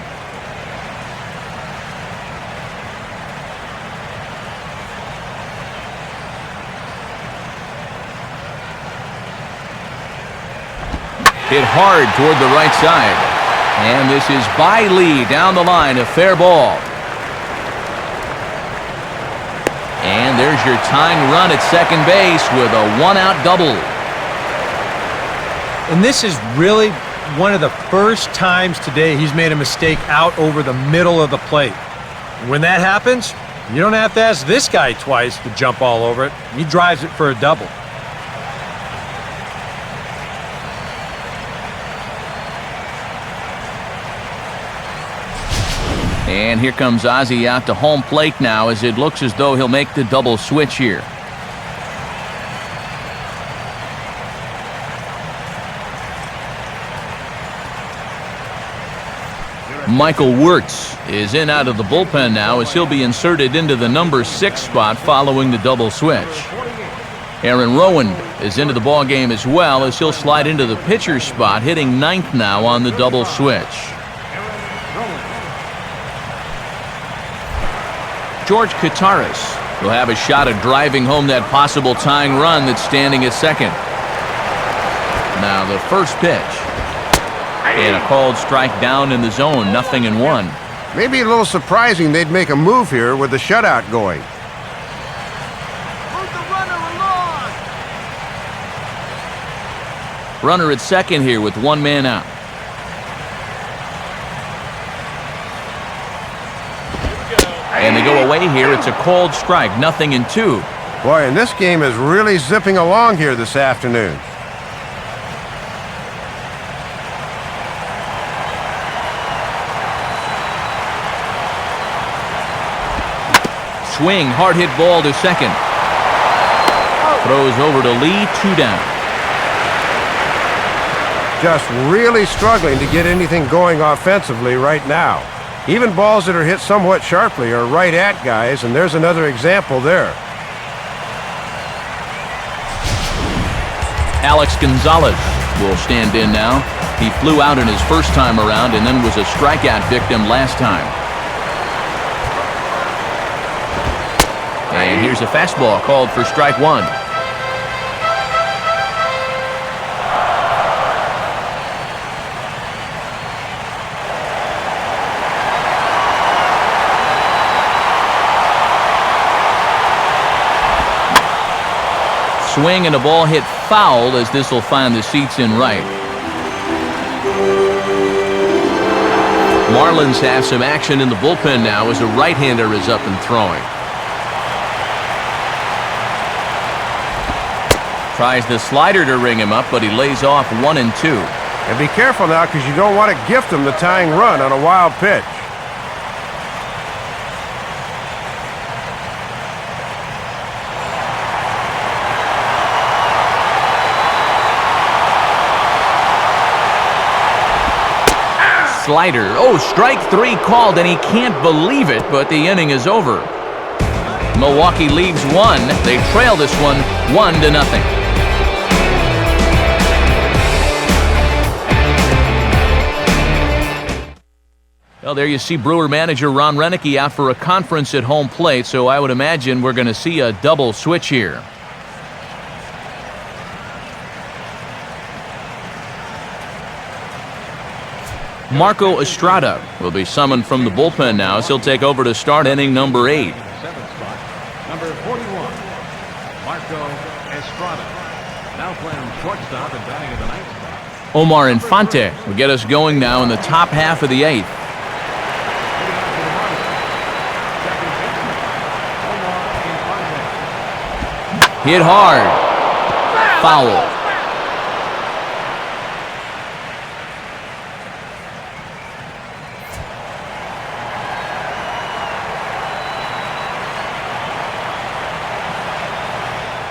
Hit hard toward the right side. And this is by Lee down the line, a fair ball. And there's your tying run at second base with a one-out double. And this is really one of the first times today he's made a mistake out over the middle of the plate. When that happens, you don't have to ask this guy twice to jump all over it. He drives it for a double. And here comes Ozzie out to home plate now as it looks as though he'll make the double switch here. Michael Wirtz is in out of the bullpen now as he'll be inserted into the number 6 spot following the double switch. Aaron Rowand is into the ballgame as well as he'll slide into the pitcher spot, hitting 9th now on the double switch. George Kataris will have a shot at driving home that possible tying run that's standing at second. Now the first pitch. And a called strike down in the zone, 0-1. Maybe a little surprising they'd make a move here with the shutout going. Move the runner along. Runner at second here with one man out. And they go away here. It's a called strike, 0-2. Boy, and this game is really zipping along here this afternoon. Swing, hard hit ball to second. Throws over to Lee, 2 down. Just really struggling to get anything going offensively right now. Even balls that are hit somewhat sharply are right at guys, and there's another example there. Alex Gonzalez will stand in now. He flew out in his first time around and then was a strikeout victim last time. And here's a fastball called for strike 1. Swing and a ball hit foul as this will find the seats in right. Marlins have some action in the bullpen now as a right-hander is up and throwing. Tries the slider to ring him up, but he lays off 1-2. And be careful now because you don't want to gift him the tying run on a wild pitch. Slider. Oh, strike 3 called, and he can't believe it, but the inning is over. Milwaukee leaves 1. They trail this one 1-0. Well, there you see Brewer manager Ron Renicky out for a conference at home plate, so I would imagine we're going to see a double switch here. Marco Estrada will be summoned from the bullpen now as he'll take over to start inning number 8. Number 41, Marco Estrada. Now playing shortstop and batting in the 9th spot. Omar Infante will get us going now in the top half of the 8th. Hit hard. Foul.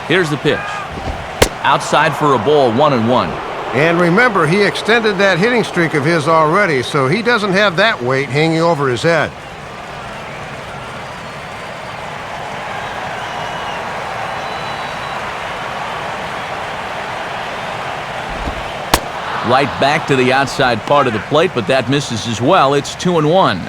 Here's the pitch. Outside for a ball, 1-1. And remember, he extended that hitting streak of his already, so he doesn't have that weight hanging over his head. Right back to the outside part of the plate, but that misses as well. It's 2-1.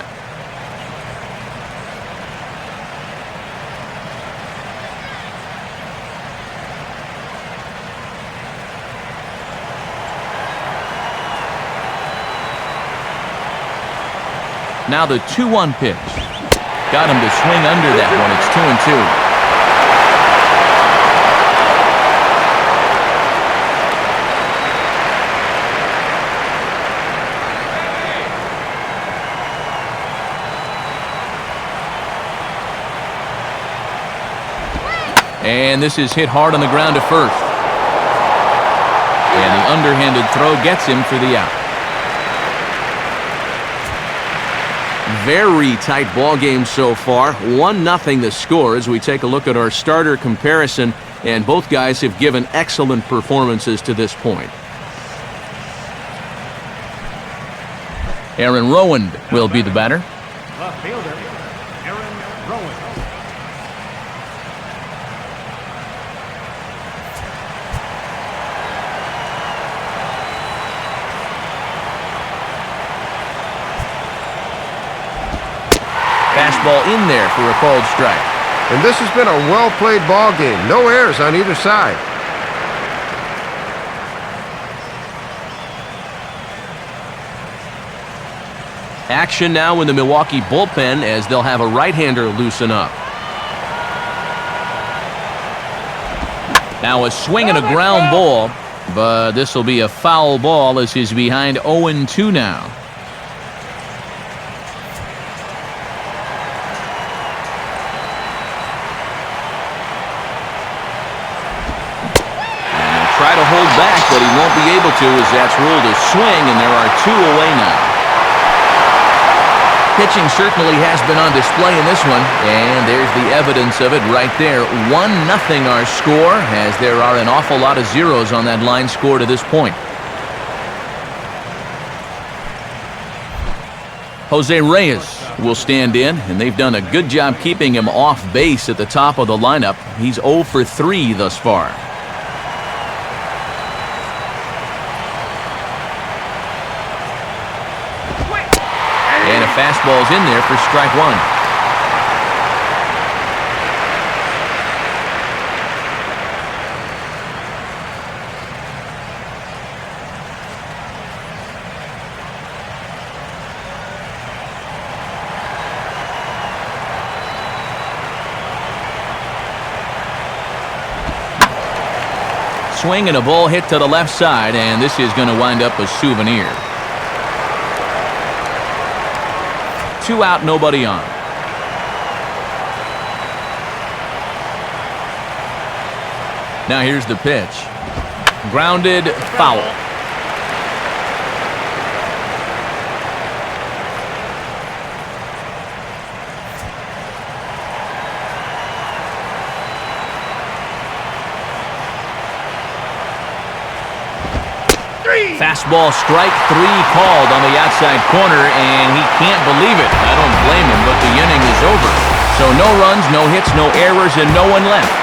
Now the 2-1 pitch. Got him to swing under that one. It's 2-2. this is hit hard on the ground to first. And the underhanded throw gets him for the out. Very tight ball game so far. 1-0 the score as we take a look at our starter comparison, and both guys have given excellent performances to this point. Aaron Rowand will be the batter. The fielder, Aaron Rowand. Fastball in there for a called strike. And this has been a well-played ball game. No errors on either side. Action now in the Milwaukee bullpen as they'll have a right-hander loosen up. Now a swing and a ground ball, but this will be a foul ball as he's behind 0-2 now. Try to hold back, but he won't be able to as that's ruled a swing, and there are 2 away now. Pitching certainly has been on display in this one, and there's the evidence of it right there. 1-0 our score, as there are an awful lot of zeros on that line score to this point. Jose Reyes will stand in, and they've done a good job keeping him off base at the top of the lineup. He's 0 for 3 thus far. And a fastball's in there for strike 1. Swing and a ball hit to the left side, and this is going to wind up a souvenir. 2 out, nobody on. Now here's the pitch. Grounded, foul. Fastball strike 3 called on the outside corner, and he can't believe it. I don't blame him, but the inning is over. So no runs, no hits, no errors, and no one left.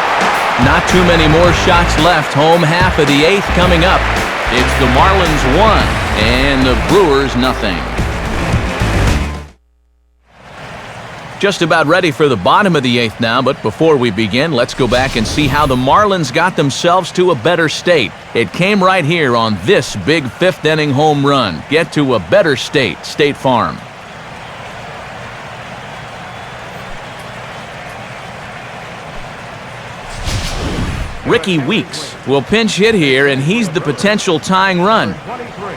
Not too many more shots left. Home half of the 8th coming up. It's the Marlins 1 and the Brewers nothing. Just about ready for the bottom of the 8th now, but before we begin, let's go back and see how the Marlins got themselves to a better state. It came right here on this big 5th inning home run. Get to a better state, State Farm. Ricky Weeks will pinch hit here, and he's the potential tying run. 23.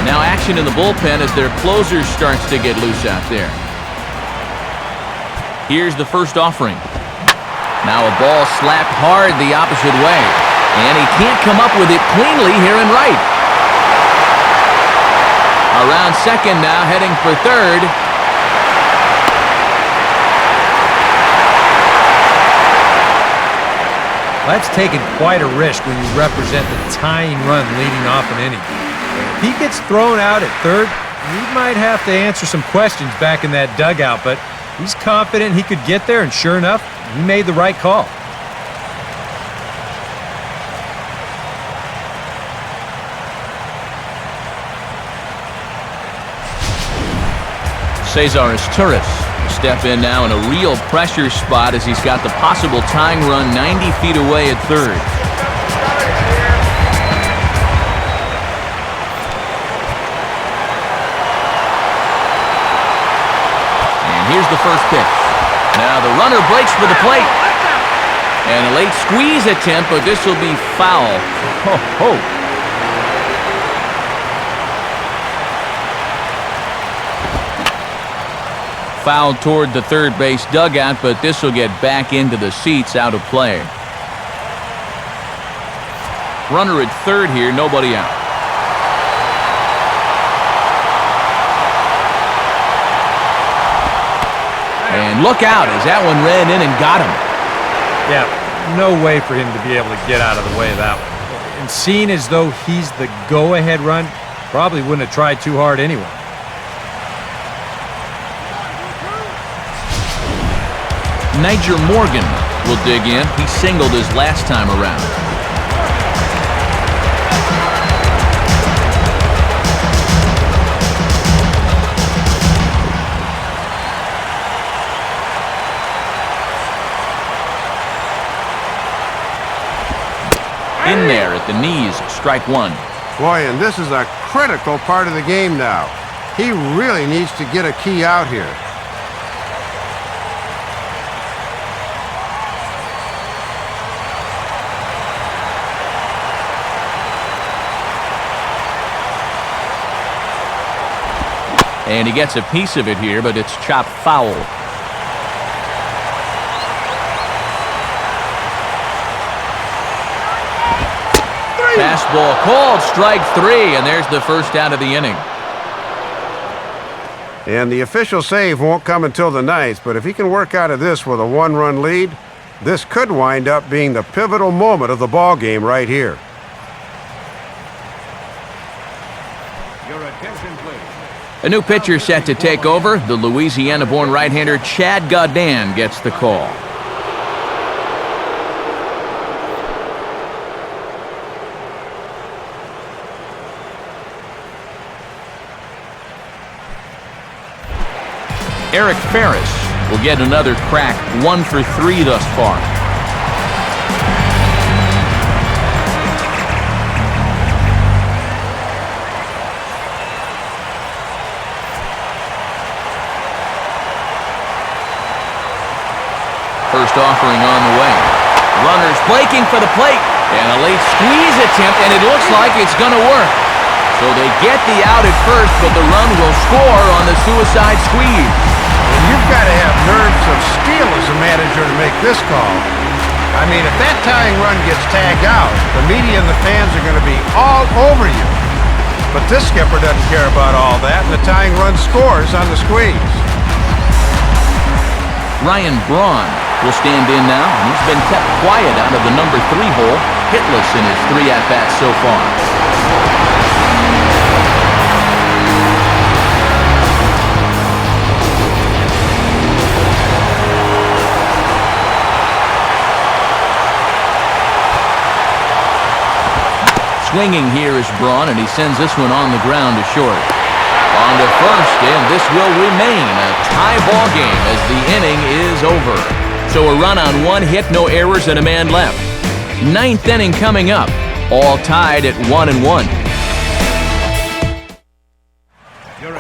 Now action in the bullpen as their closer starts to get loose out there. Here's the first offering. Now a ball slapped hard the opposite way. And he can't come up with it cleanly here in right. Around second now, heading for third. That's taken quite a risk when you represent the tying run leading off an inning. If he gets thrown out at third, he might have to answer some questions back in that dugout, but he's confident he could get there, and sure enough, he made the right call. Cesar Turris will step in now in a real pressure spot as he's got the possible tying run 90 feet away at third. Here's the first pitch. Now the runner breaks for the plate. And a late squeeze attempt, but this will be foul. Ho, ho. Fouled toward the third base dugout, but this will get back into the seats, out of play. Runner at third here, nobody out. And look out as that one ran in and got him. Yeah, no way for him to be able to get out of the way of that one. And seeing as though he's the go-ahead run, probably wouldn't have tried too hard anyway. Niger Morgan will dig in. He singled his last time around. In there at the knees, strike one. Boy, and this is a critical part of the game now. He really needs to get a key out here. And he gets a piece of it here, but it's chopped foul. Fastball called, strike three, and there's the first out of the inning. And the official save won't come until the ninth, but if he can work out of this with a one-run lead, this could wind up being the pivotal moment of the ball game right here. Your attention, please. A new pitcher set to take over. The Louisiana-born right-hander Chad Gaudin gets the call. Eric Ferris will get another crack, 1 for 3 thus far. First offering on the way. Runners breaking for the plate, and a late squeeze attempt, and it looks like it's going to work. So they get the out at first, but the run will score on the suicide squeeze. And you've got to have nerves of steel as a manager to make this call. I mean, if that tying run gets tagged out, the media and the fans are going to be all over you. But this skipper doesn't care about all that, and the tying run scores on the squeeze. Ryan Braun will stand in now, and he's been kept quiet out of the number 3 hole, hitless in his 3 at-bats so far. Swinging here is Braun, and he sends this one on the ground to short. On to first, and this will remain a tie ball game as the inning is over. So a run on 1 hit, no errors, and a man left. 9th inning coming up, all tied at 1-1.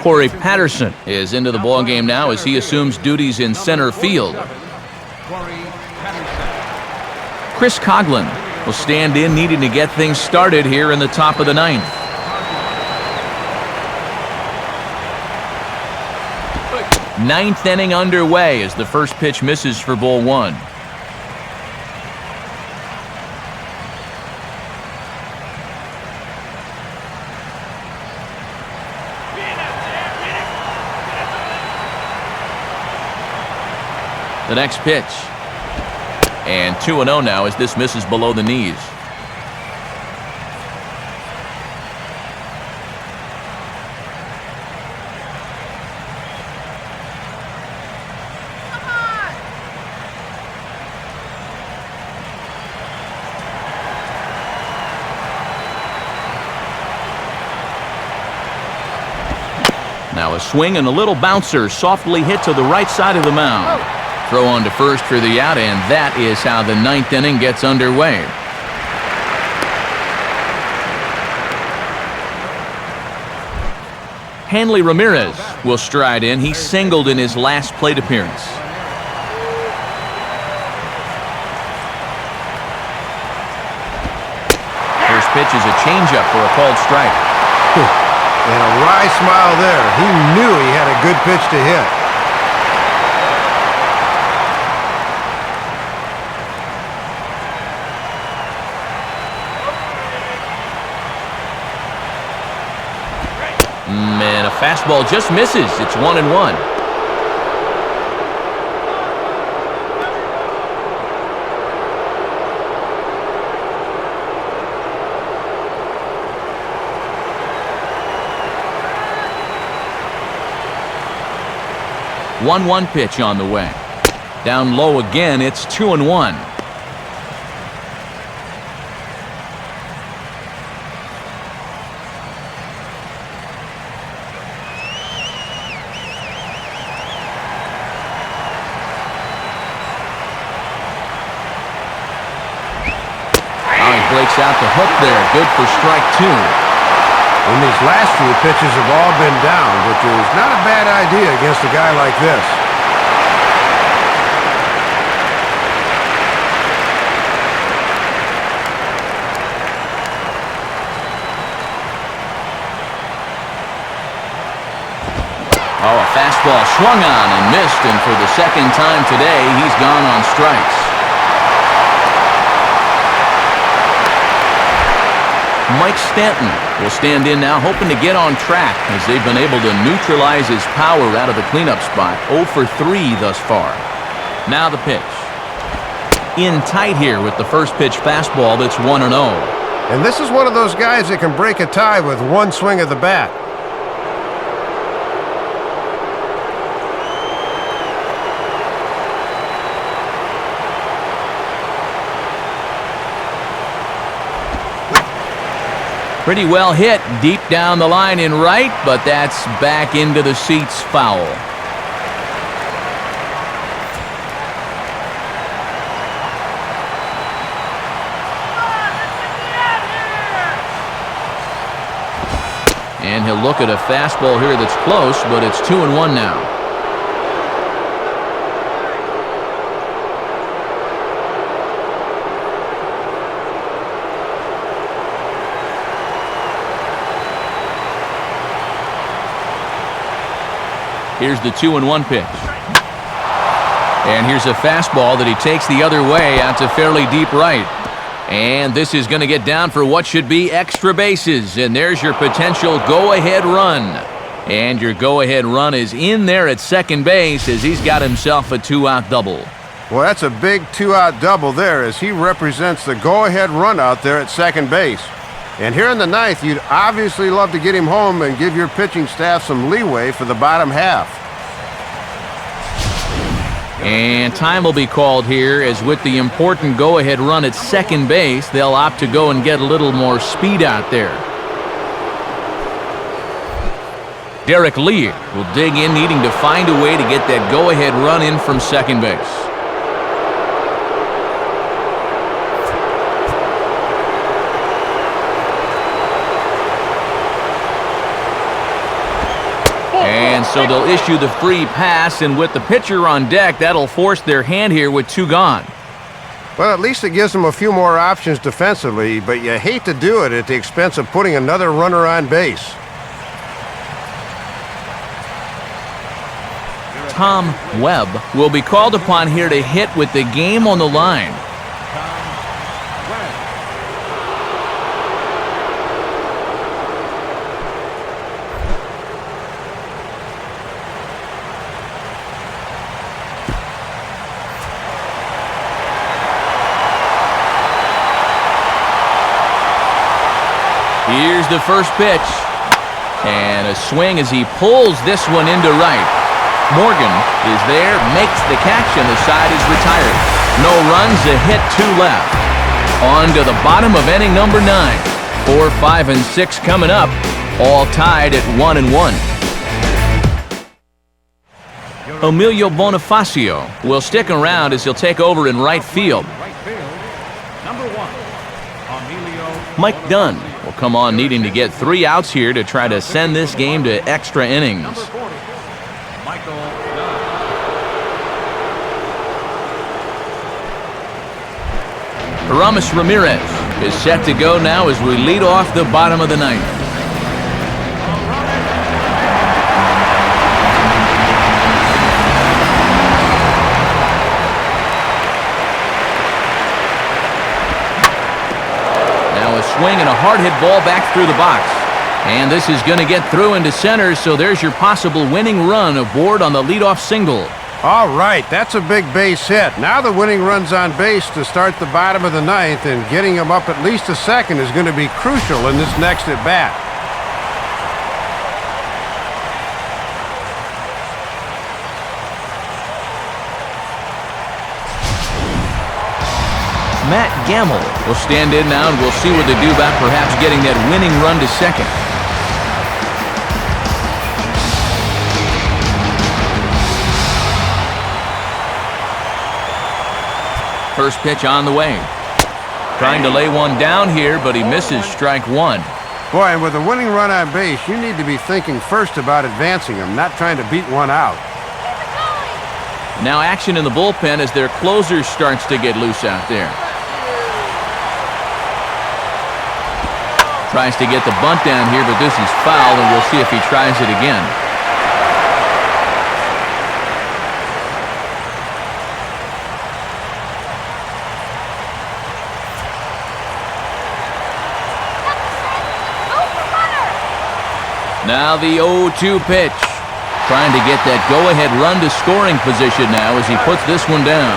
Corey Patterson is into the ball game now as he assumes duties in center field. Chris Coughlin will stand in, needing to get things started here in the top of the 9th. Ninth inning underway as the first pitch misses for ball 1. The next pitch. And 2-0 now as this misses below the knees. Now a swing and a little bouncer softly hit to the right side of the mound. Throw on to first for the out, and that is how the 9th inning gets underway. Hanley Ramirez will stride in. He singled in his last plate appearance. First pitch is a changeup for a called strike. And a wry smile there. He knew he had a good pitch to hit. fastball just misses. It's 1-1. One pitch on the way. Down low again, it's 2-1. Breaks out the hook there. Good for strike 2. And these last few pitches have all been down, which is not a bad idea against a guy like this. Oh, a fastball swung on and missed, and for the second time today, he's gone on strikes. Mike Stanton will stand in now, hoping to get on track as they've been able to neutralize his power out of the cleanup spot. 0 for 3 thus far. Now the pitch. In tight here with the first pitch fastball that's 1-0. And this is one of those guys that can break a tie with one swing of the bat. Pretty well hit deep down the line in right, but that's back into the seats foul. And he'll look at a fastball here that's close, but it's 2-1 now. Here's the 2-1 pitch. And here's a fastball that he takes the other way out to fairly deep right. And this is going to get down for what should be extra bases. And there's your potential go-ahead run. And your go-ahead run is in there at second base as he's got himself a 2-out double. Well, that's a big 2-out double there as he represents the go-ahead run out there at second base. And here in the ninth, you'd obviously love to get him home and give your pitching staff some leeway for the bottom half. And time will be called here as with the important go-ahead run at second base, they'll opt to go and get a little more speed out there. Derek Lee will dig in, needing to find a way to get that go-ahead run in from second base. And so they'll issue the free pass, and with the pitcher on deck, that'll force their hand here with 2 gone. Well, at least it gives them a few more options defensively, but you hate to do it at the expense of putting another runner on base. Tom Webb will be called upon here to hit with the game on the line. Here's the first pitch, and a swing as he pulls this one into right. Morgan is there, makes the catch, and the side is retired. No runs, a hit, 2 left. On to the bottom of inning number 9. 4, 5, and 6 coming up, all tied at 1-1. Emilio Bonifacio will stick around as he'll take over in right field. Number 1, Emilio. Mike Dunn will come on needing to get 3 outs here to try to send this game to extra innings. Number 40, Michael Aramis Ramirez is set to go now as we lead off the bottom of the 9th. Swing and a hard hit ball back through the box. And this is going to get through into center, so there's your possible winning run aboard on the leadoff single. All right, that's a big base hit. Now the winning run's on base to start the bottom of the ninth, and getting him up at least a second is going to be crucial in this next at-bat. Matt Gamble will stand in now, and we'll see what they do about perhaps getting that winning run to second. First pitch on the way. Trying to lay one down here, but he misses strike one. Boy, and with a winning run on base, you need to be thinking first about advancing him, not trying to beat one out. Now action in the bullpen as their closer starts to get loose out there. Tries to get the bunt down here, but this is foul, and we'll see if he tries it again. Now the 0-2 pitch. Trying to get that go-ahead run to scoring position now as he puts this one down.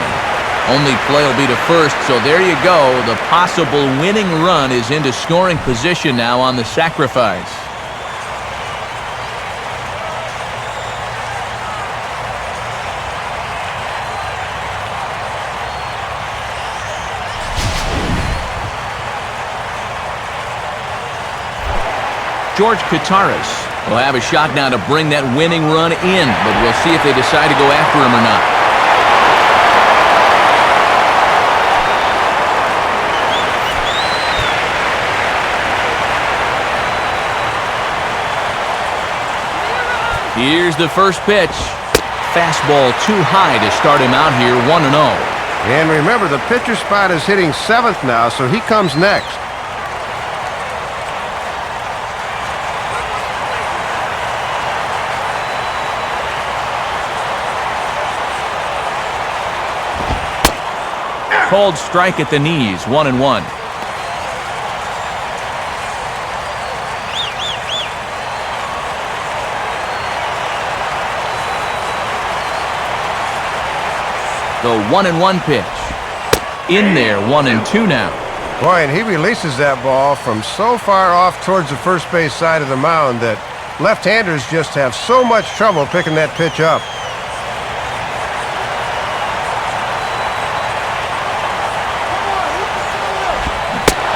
Only play will be to first, so there you go. The possible winning run is into scoring position now on the sacrifice. George Kataris will have a shot now to bring that winning run in, but we'll see if they decide to go after him or not. Here's the first pitch. Fastball too high to start him out here, 1-0. And remember, the pitcher spot is hitting 7th now, so he comes next. Cold strike at the knees, 1-1. The 1-1 pitch. In there, 1-2 now. Boy, and he releases that ball from so far off towards the first base side of the mound that left-handers just have so much trouble picking that pitch up.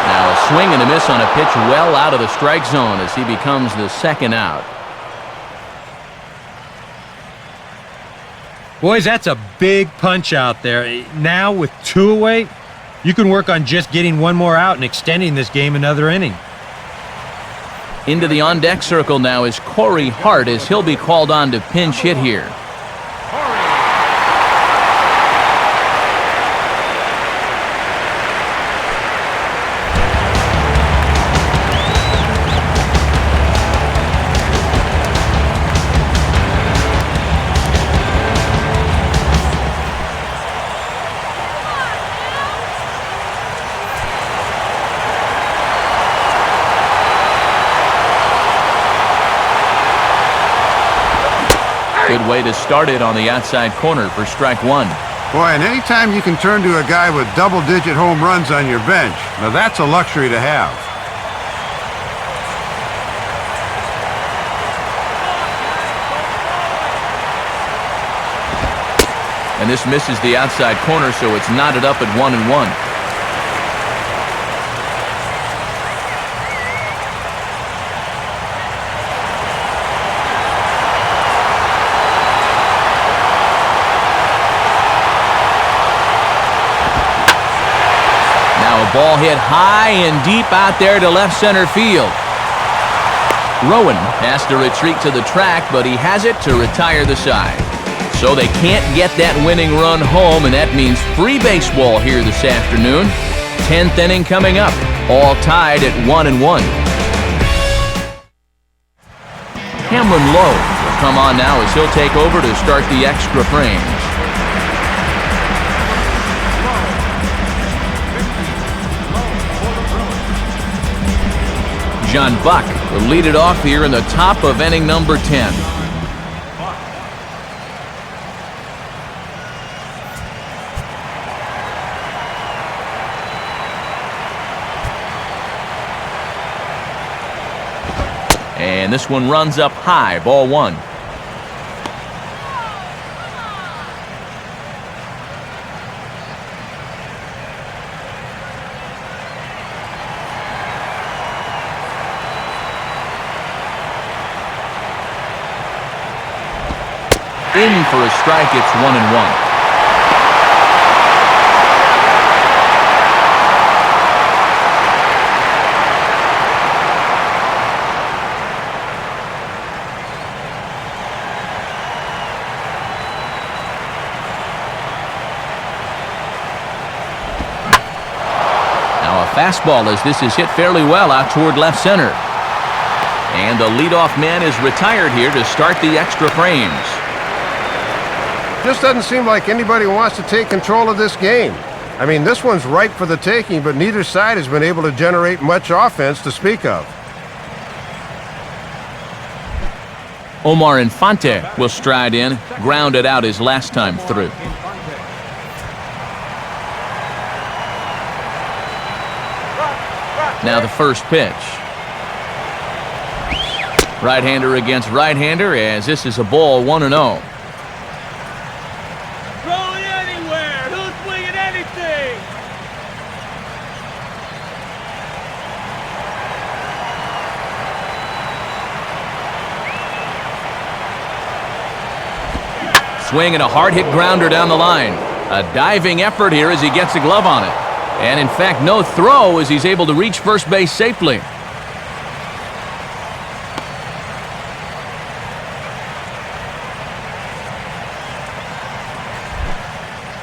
Now a swing and a miss on a pitch well out of the strike zone as he becomes the second out. Boys, that's a big punch out there. Now with 2 away, you can work on just getting one more out and extending this game another inning. Into the on-deck circle now is Corey Hart as he'll be called on to pinch hit here. Good way to start it on the outside corner for strike one. Boy, and anytime you can turn to a guy with double-digit home runs on your bench, now that's a luxury to have. And this misses the outside corner, so it's knotted up at 1-1. Ball hit high and deep out there to left center field. Rowan has to retreat to the track, but he has it to retire the side. So they can't get that winning run home, and that means free baseball here this afternoon. 10th inning coming up, all tied at 1-1. Cameron Lowe will come on now as he'll take over to start the extra frames. John Buck will lead it off here in the top of inning number 10. And this one runs up high, ball one. In for a strike, it's 1-1. Fastball as this is hit fairly well out toward left center. And the leadoff man is retired here to start the extra frames. Just doesn't seem like anybody wants to take control of this game. I mean, this one's ripe for the taking, but neither side has been able to generate much offense to speak of. Omar Infante will stride in, grounded out his last time through. Now the first pitch. Right-hander against right-hander as this is a ball 1-0. Throw it anywhere. Who's swinging anything? Swing and a hard hit grounder down the line. A diving effort here as he gets a glove on it. And in fact, no throw as he's able to reach first base safely.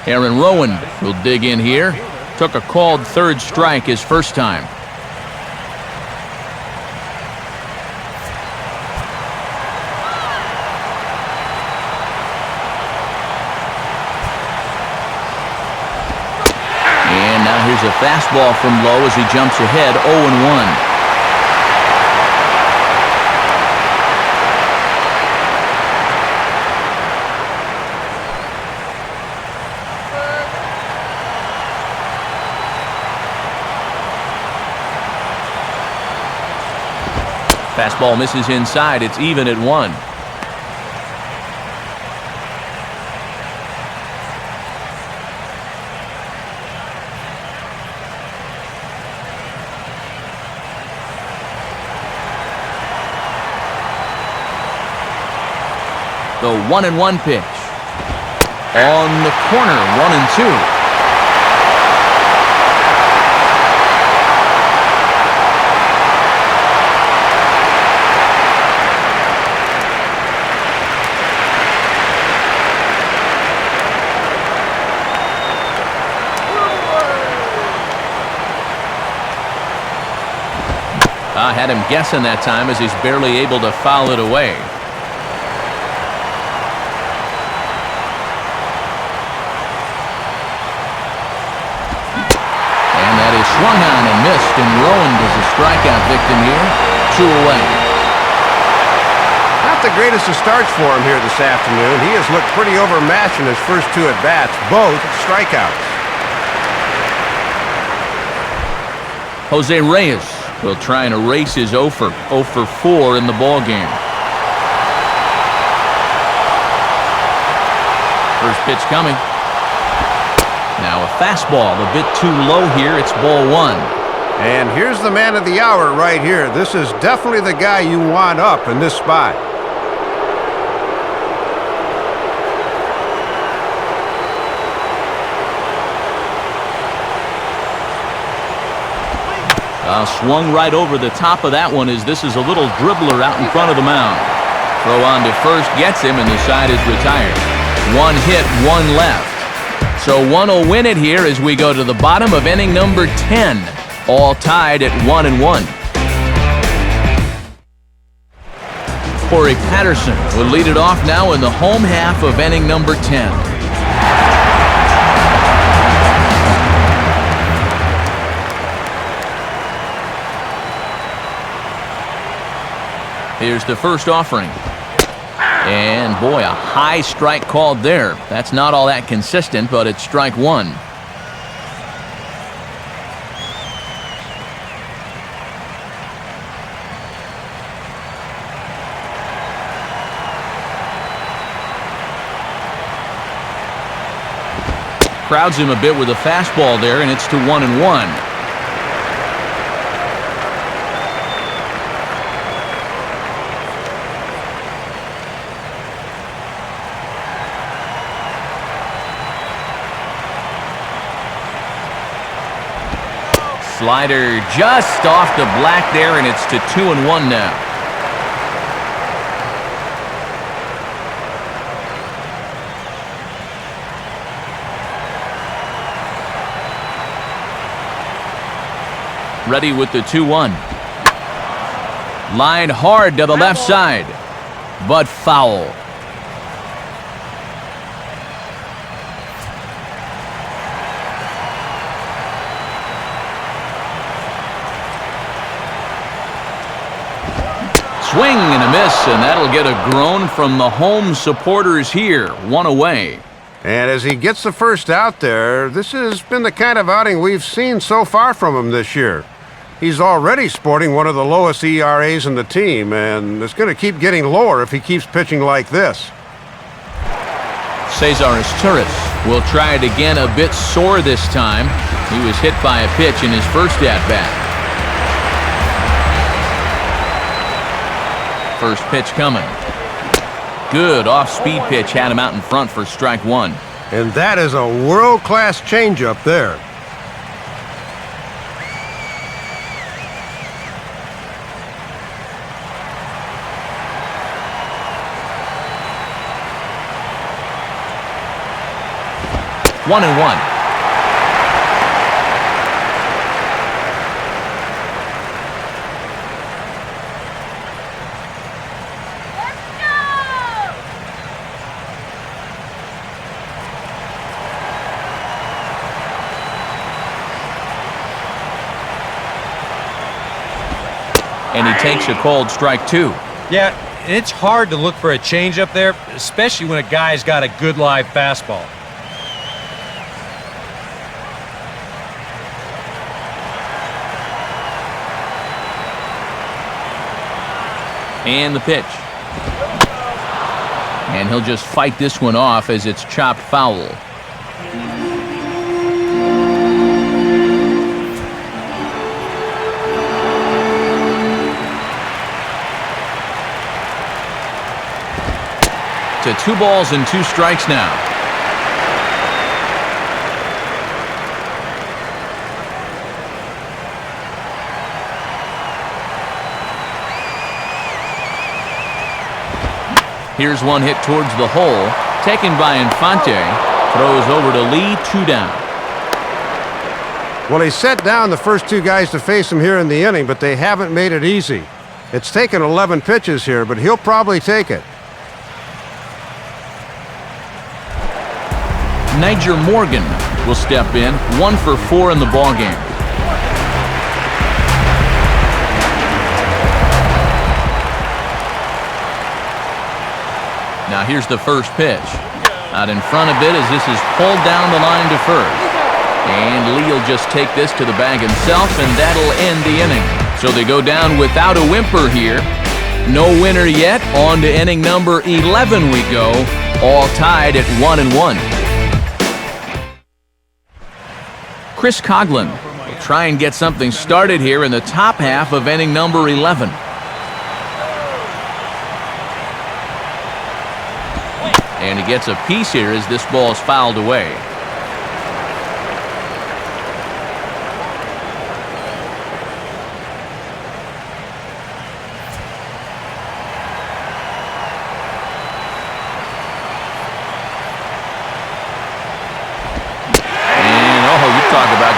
Aaron Rowan will dig in here. Took a called third strike his first time. Here's a fastball from low as he jumps ahead 0-1. Fastball misses inside. It's even at 1. The 1-1 pitch. On the corner, 1-2. I had him guessing that time as he's barely able to foul it away. Swung on and missed, and Rowan is a strikeout victim here. 2 away. Not the greatest of starts for him here this afternoon. He has looked pretty overmatched in his first 2 at-bats, both strikeouts. Jose Reyes will try and erase his 0 for 4 in the ballgame. First pitch coming. Now a fastball a bit too low here. It's ball 1. And here's the man of the hour right here. This is definitely the guy you want up in this spot. Swung right over the top of that one as this is a little dribbler out in front of the mound. Throw on to first gets him, and the side is retired. 1 hit, 1 left. So one will win it here as we go to the bottom of inning number 10. All tied at 1-1. Corey Patterson will lead it off now in the home half of inning number 10. Here's the first offering. And boy, a high strike called there. That's not all that consistent, but it's strike one. Crowds him a bit with a fastball there, and it's to 1-1. Slider just off the black there, and it's to 2-1 now. Ready with the 2-1. Line hard to the left side, but foul. Swing and a miss, and that'll get a groan from the home supporters here. One away. And as he gets the first out there, this has been the kind of outing we've seen so far from him this year. He's already sporting one of the lowest ERAs in the team, and it's going to keep getting lower if he keeps pitching like this. Cesar Izturis will try it again, a bit sore this time. He was hit by a pitch in his first at-bat. First pitch coming. Good off-speed pitch, had him out in front for strike one. And that is a world-class changeup there. One and one. And he takes a called strike two. Yeah, it's hard to look for a changeup there, especially when a guy's got a good live fastball. And the pitch. And he'll just fight this one off as it's chopped foul. To 2 balls and 2 strikes now. Here's one hit towards the hole, taken by Infante, throws over to Lee, 2 down. Well, he set down the first 2 guys to face him here in the inning, but they haven't made it easy. It's taken 11 pitches here, but he'll probably take it. Niger Morgan will step in, 1 for 4 in the ballgame. Now here's the first pitch. Out in front a bit as this is pulled down the line to first. And Lee will just take this to the bag himself, and that'll end the inning. So they go down without a whimper here. No winner yet. On to inning number 11 we go. All tied at 1-1. Chris Coughlin will try and get something started here in the top half of inning number 11. And he gets a piece here as this ball is fouled away.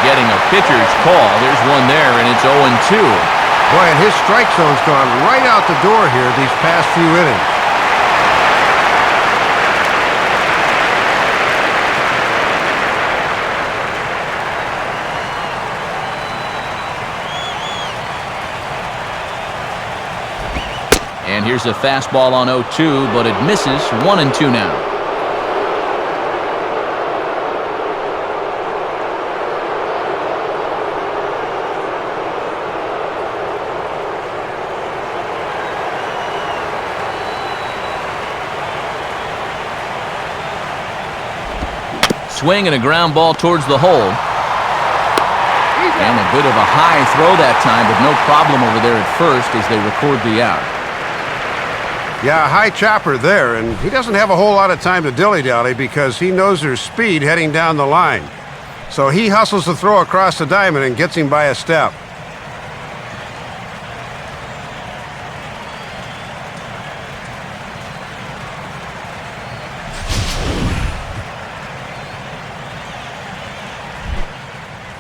Getting a pitcher's call. There's one there, and it's 0-2. Boy, and his strike zone's gone right out the door here these past few innings. Here's a fastball on 0-2, but it misses. 1-2 now. Swing and a ground ball towards the hole. And a bit of a high throw that time, but no problem over there at first as they record the out. Yeah, a high chopper there, and he doesn't have a whole lot of time to dilly-dally because he knows there's speed heading down the line. So he hustles the throw across the diamond and gets him by a step.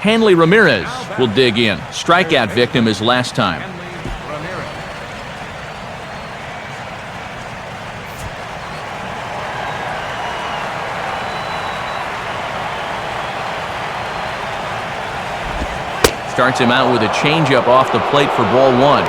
Hanley Ramirez will dig in. Strikeout victim his last time. Starts him out with a changeup off the plate for ball one.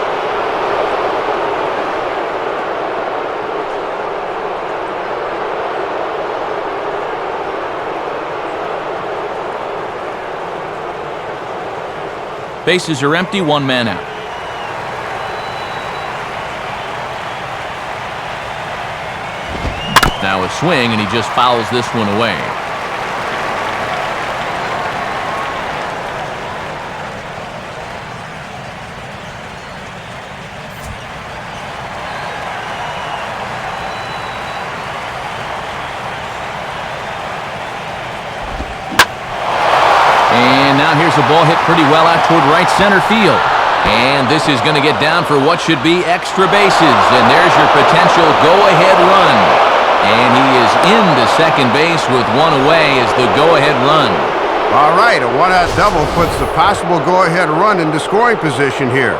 Bases are empty, one man out. Now a swing, and he just fouls this one away. Here's a ball hit pretty well out toward right center field. And this is going to get down for what should be extra bases. And there's your potential go-ahead run. And he is into second base with one away as the go-ahead run. All right, a one-out double puts the possible go-ahead run into scoring position here.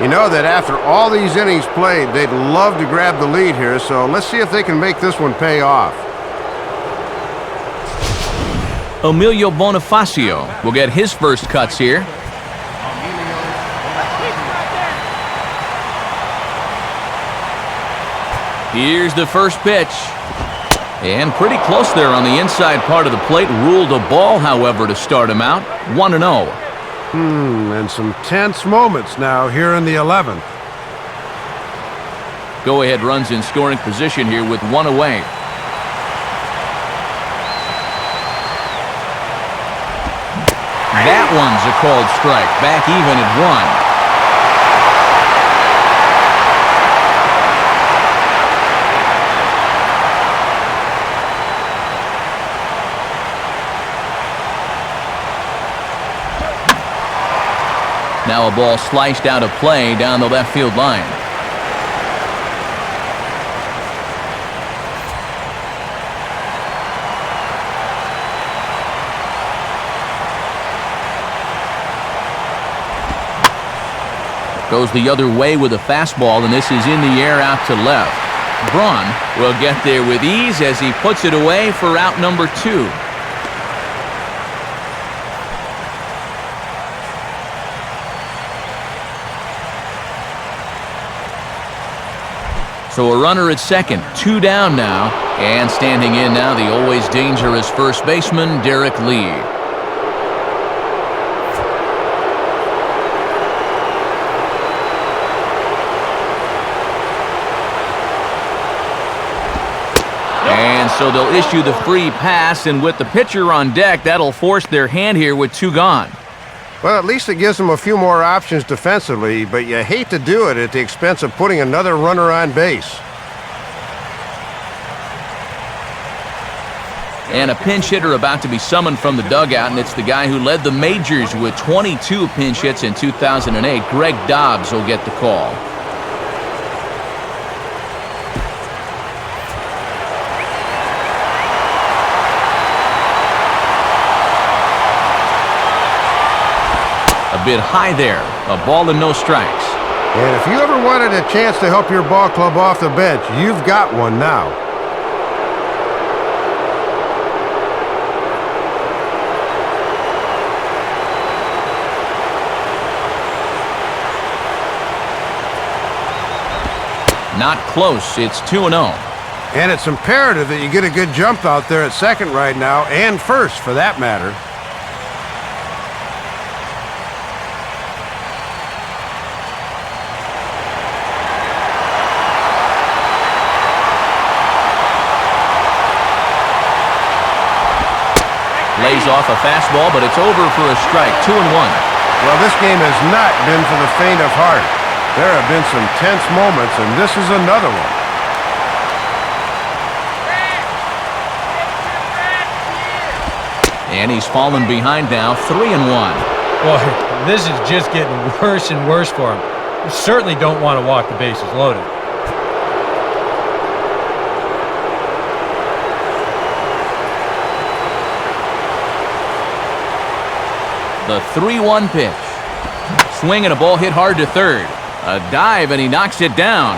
You know that after all these innings played, they'd love to grab the lead here, so let's see if they can make this one pay off. Emilio Bonifacio will get his first cuts here. Here's the first pitch. And pretty close there on the inside part of the plate. Ruled a ball, however, to start him out. 1-0. And some tense moments now here in the 11th. Go-ahead runs in scoring position here with one away. That one's a called strike. Back even at one. Now a ball sliced out of play down the left field line. Goes the other way with a fastball, and this is in the air out to left. Braun will get there with ease as he puts it away for out number 2. So a runner at second, 2 down now, and standing in now the always dangerous first baseman, Derek Lee. And so they'll issue the free pass, and with the pitcher on deck, that'll force their hand here with 2 gone. Well, at least it gives them a few more options defensively, but you hate to do it at the expense of putting another runner on base. And a pinch hitter about to be summoned from the dugout, and it's the guy who led the majors with 22 pinch hits in 2008. Greg Dobbs will get the call. A bit high there, a ball and no strikes. And if you ever wanted a chance to help your ball club off the bench, you've got one now. Not close. It's 2-0. And it's imperative that you get a good jump out there at second right now, and first for that matter. Lays off a fastball, but it's over for a strike. 2-1. Well, this game has not been for the faint of heart. There have been some tense moments, and this is another one. And he's fallen behind now, 3-1. Boy, this is just getting worse and worse for him. You certainly don't want to walk the bases loaded. The 3-1 pitch. Swing and a ball hit hard to third. A dive and he knocks it down.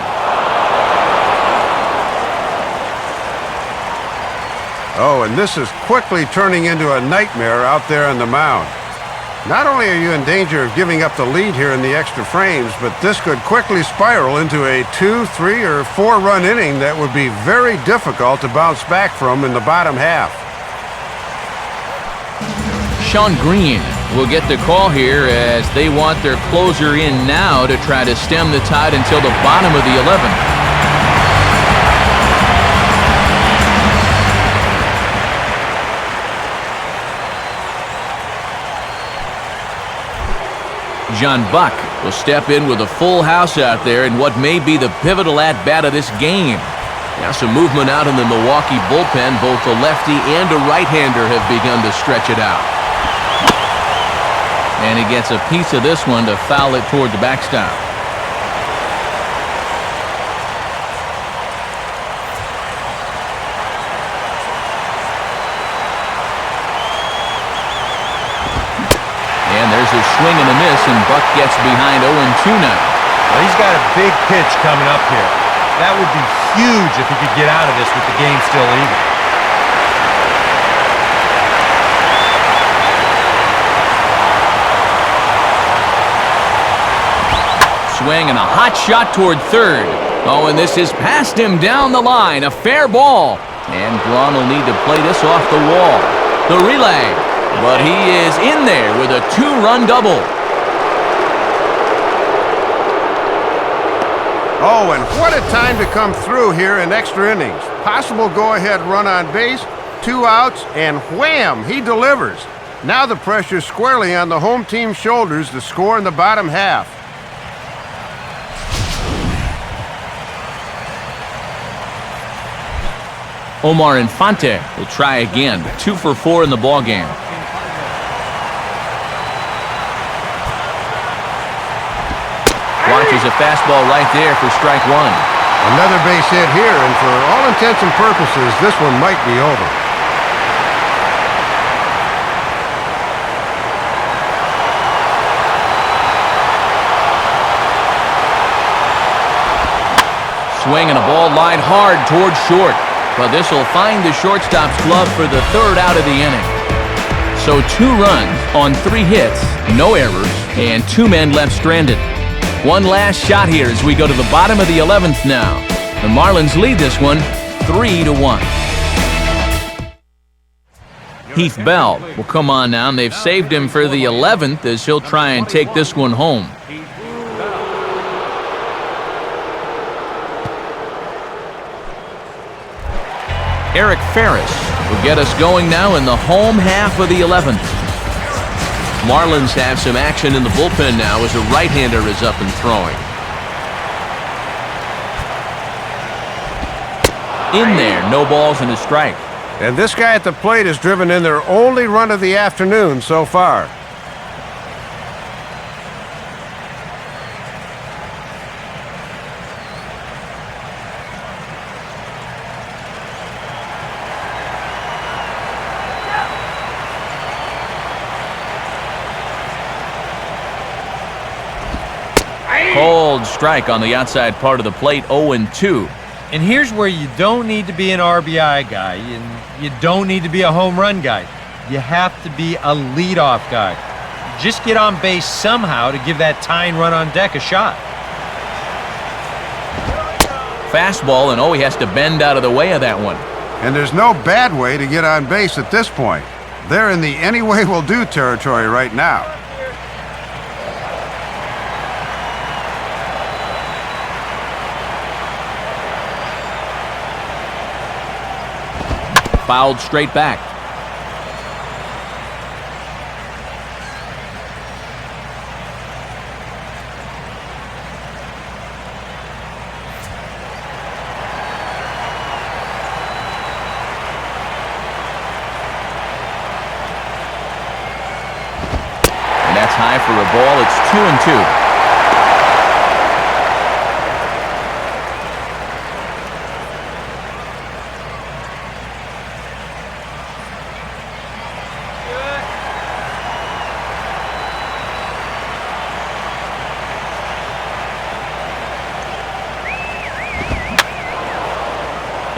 Oh, and this is quickly turning into a nightmare out there on the mound. Not only are you in danger of giving up the lead here in the extra frames, but this could quickly spiral into a 2, 3, or 4-run inning that would be very difficult to bounce back from in the bottom half. Sean Green will get the call here as they want their closer in now to try to stem the tide until the bottom of the 11th. John Buck will step in with a full house out there in what may be the pivotal at-bat of this game. Now some movement out in the Milwaukee bullpen. Both a lefty and a right-hander have begun to stretch it out. And he gets a piece of this one to foul it toward the backstop. And there's a swing and a miss, and Buck gets behind 0-2 now. Well, he's got a big pitch coming up here. That would be huge if he could get out of this with the game still even. Swing and a hot shot toward third. Oh, and this is past him down the line. A fair ball. And Braun will need to play this off the wall. The relay. But he is in there with a 2-run double. Oh, and what a time to come through here in extra innings. Possible go-ahead run on base, 2 outs, and wham, he delivers. Now the pressure's squarely on the home team's shoulders to score in the bottom half. Omar Infante will try again. 2 for 4 in the ballgame. Watches a fastball right there for strike 1. Another base hit here, and for all intents and purposes, this one might be over. Swing and a ball lined hard towards short. But this will find the shortstop's glove for the 3rd out of the inning. So 2 runs on 3 hits, no errors, and 2 men left stranded. One last shot here as we go to the bottom of the 11th now. The Marlins lead this one 3-1. Heath Bell will come on now, and they've saved him for the 11th as he'll try and take this one home. Eric Ferris will get us going now in the home half of the 11th. Marlins have some action in the bullpen now as a right-hander is up and throwing. In there, no balls and a strike. And this guy at the plate has driven in their only run of the afternoon so far. Cold strike on the outside part of the plate, 0-2. And here's where you don't need to be an RBI guy, and you don't need to be a home run guy. You have to be a leadoff guy. Just get on base somehow to give that tying run on deck a shot. fastball, and oh, he has to bend out of the way of that one. And there's no bad way to get on base at this point. They're in the any way will do territory right now. Fouled straight back. And that's high for a ball. It's 2-2.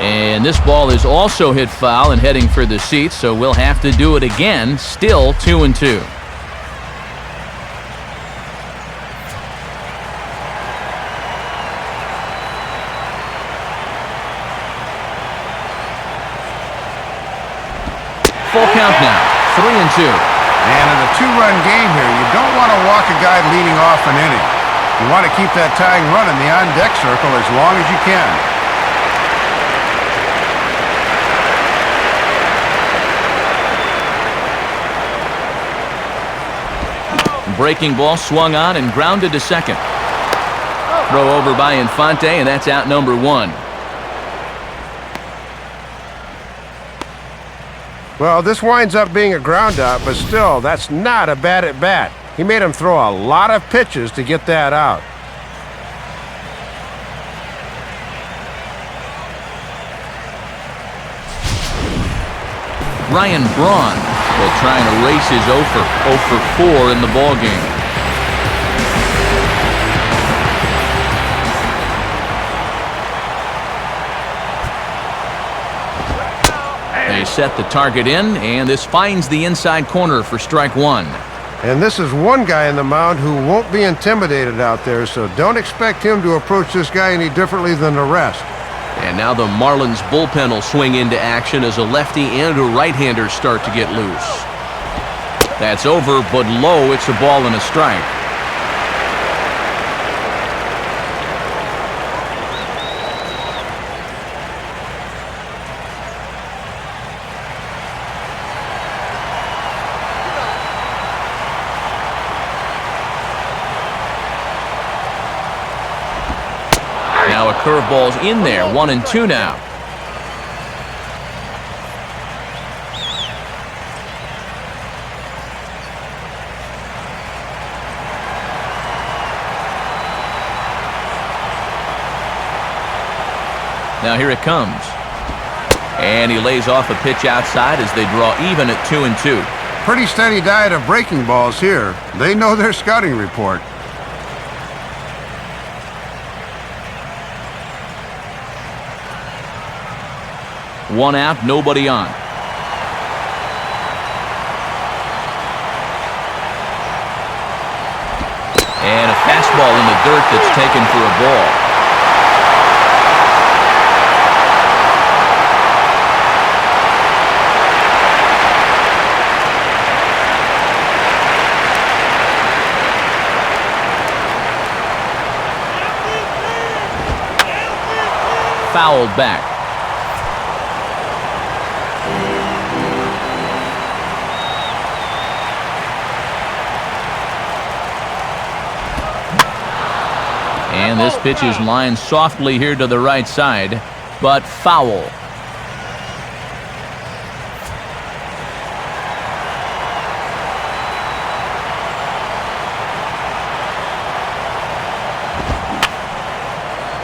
And this ball is also hit foul and heading for the seats, so we'll have to do it again. Still 2-2. Full count now, 3-2. And in a two-run game here, you don't want to walk a guy leading off an inning. You want to keep that tying run in the on-deck circle as long as you can. Breaking ball swung on and grounded to second. Throw over by Infante, and that's out number one. Well, this winds up being a ground out, but still, that's not a bad at bat. He made him throw a lot of pitches to get that out. Ryan Braun will try and erase his 0 for 4 in the ballgame. They set the target in, and this finds the inside corner for strike one. And this is one guy in the mound who won't be intimidated out there, so don't expect him to approach this guy any differently than the rest. And now the Marlins bullpen will swing into action as a lefty and a right-hander start to get loose. That's over, but low. It's a ball and a strike. Now a curveball's in there, 1-2 now. Now here it comes. And he lays off a pitch outside as they draw even at 2-2. Pretty steady diet of breaking balls here. They know their scouting report. One out, nobody on. And a fastball in the dirt that's taken for a ball. Fouled back. And this pitch is lined softly here to the right side, but foul.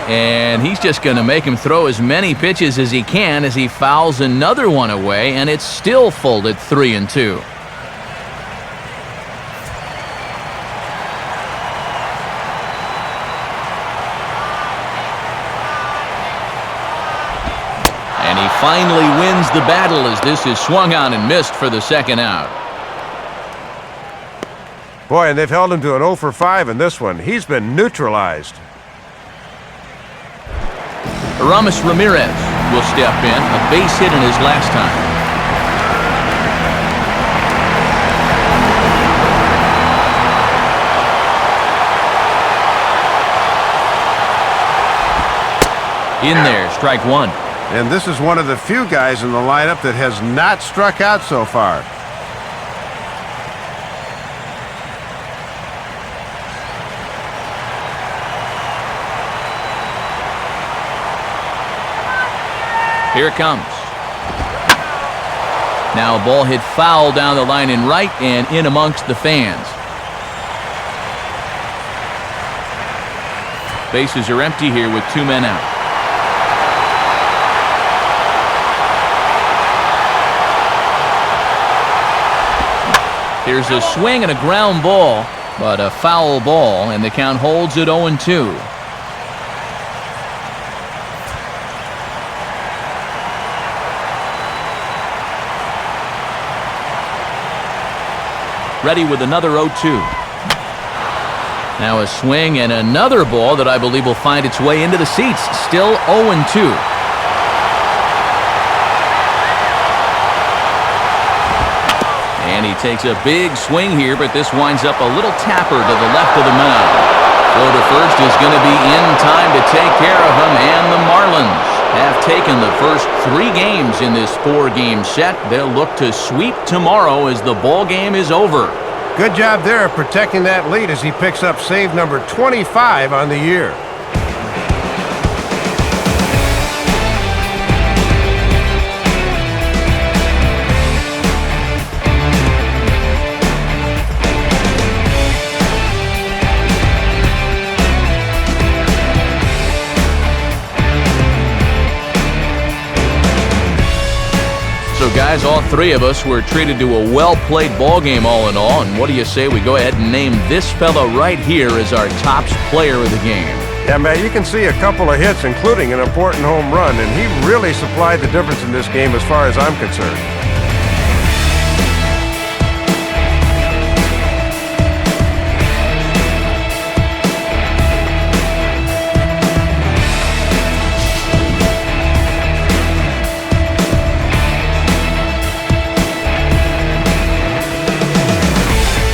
And he's just going to make him throw as many pitches as he can as he fouls another one away, and it's still folded 3-2. And he finally wins the battle as this is swung on and missed for the second out. Boy, and they've held him to an 0 for 5 in this one. He's been neutralized. Aramis Ramirez will step in, a base hit in his last time. In there, strike one. And this is one of the few guys in the lineup that has not struck out so far. Here it comes. Now a ball hit foul down the line in right and in amongst the fans. Bases are empty here with 2 men out. Here's a swing and a ground ball, but a foul ball, and the count holds at 0-2. Ready with another 0-2. Now a swing and another ball that I believe will find its way into the seats. Still 0-2. And he takes a big swing here, but this winds up a little tapper to the left of the mound. Throw to first is going to be in time to take care of him, and the Marlins have taken the first 3 games in this 4-game set. They'll look to sweep tomorrow as the ball game is over. Good job there of protecting that lead as he picks up save number 25 on the year. So guys, all 3 of us were treated to a well-played ball game all in all, and what do you say we go ahead and name this fellow right here as our tops player of the game? Yeah, man, you can see a couple of hits, including an important home run, and he really supplied the difference in this game as far as I'm concerned.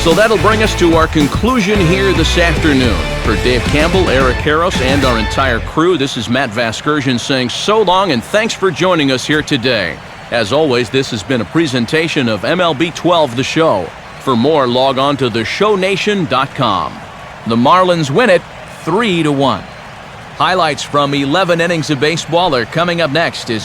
So that'll bring us to our conclusion here this afternoon. For Dave Campbell, Eric Harros, and our entire crew, this is Matt Vasgersian saying so long and thanks for joining us here today. As always, this has been a presentation of MLB 12 The Show. For more, log on to theshownation.com. The Marlins win it 3-1. Highlights from 11 innings of baseball are coming up next as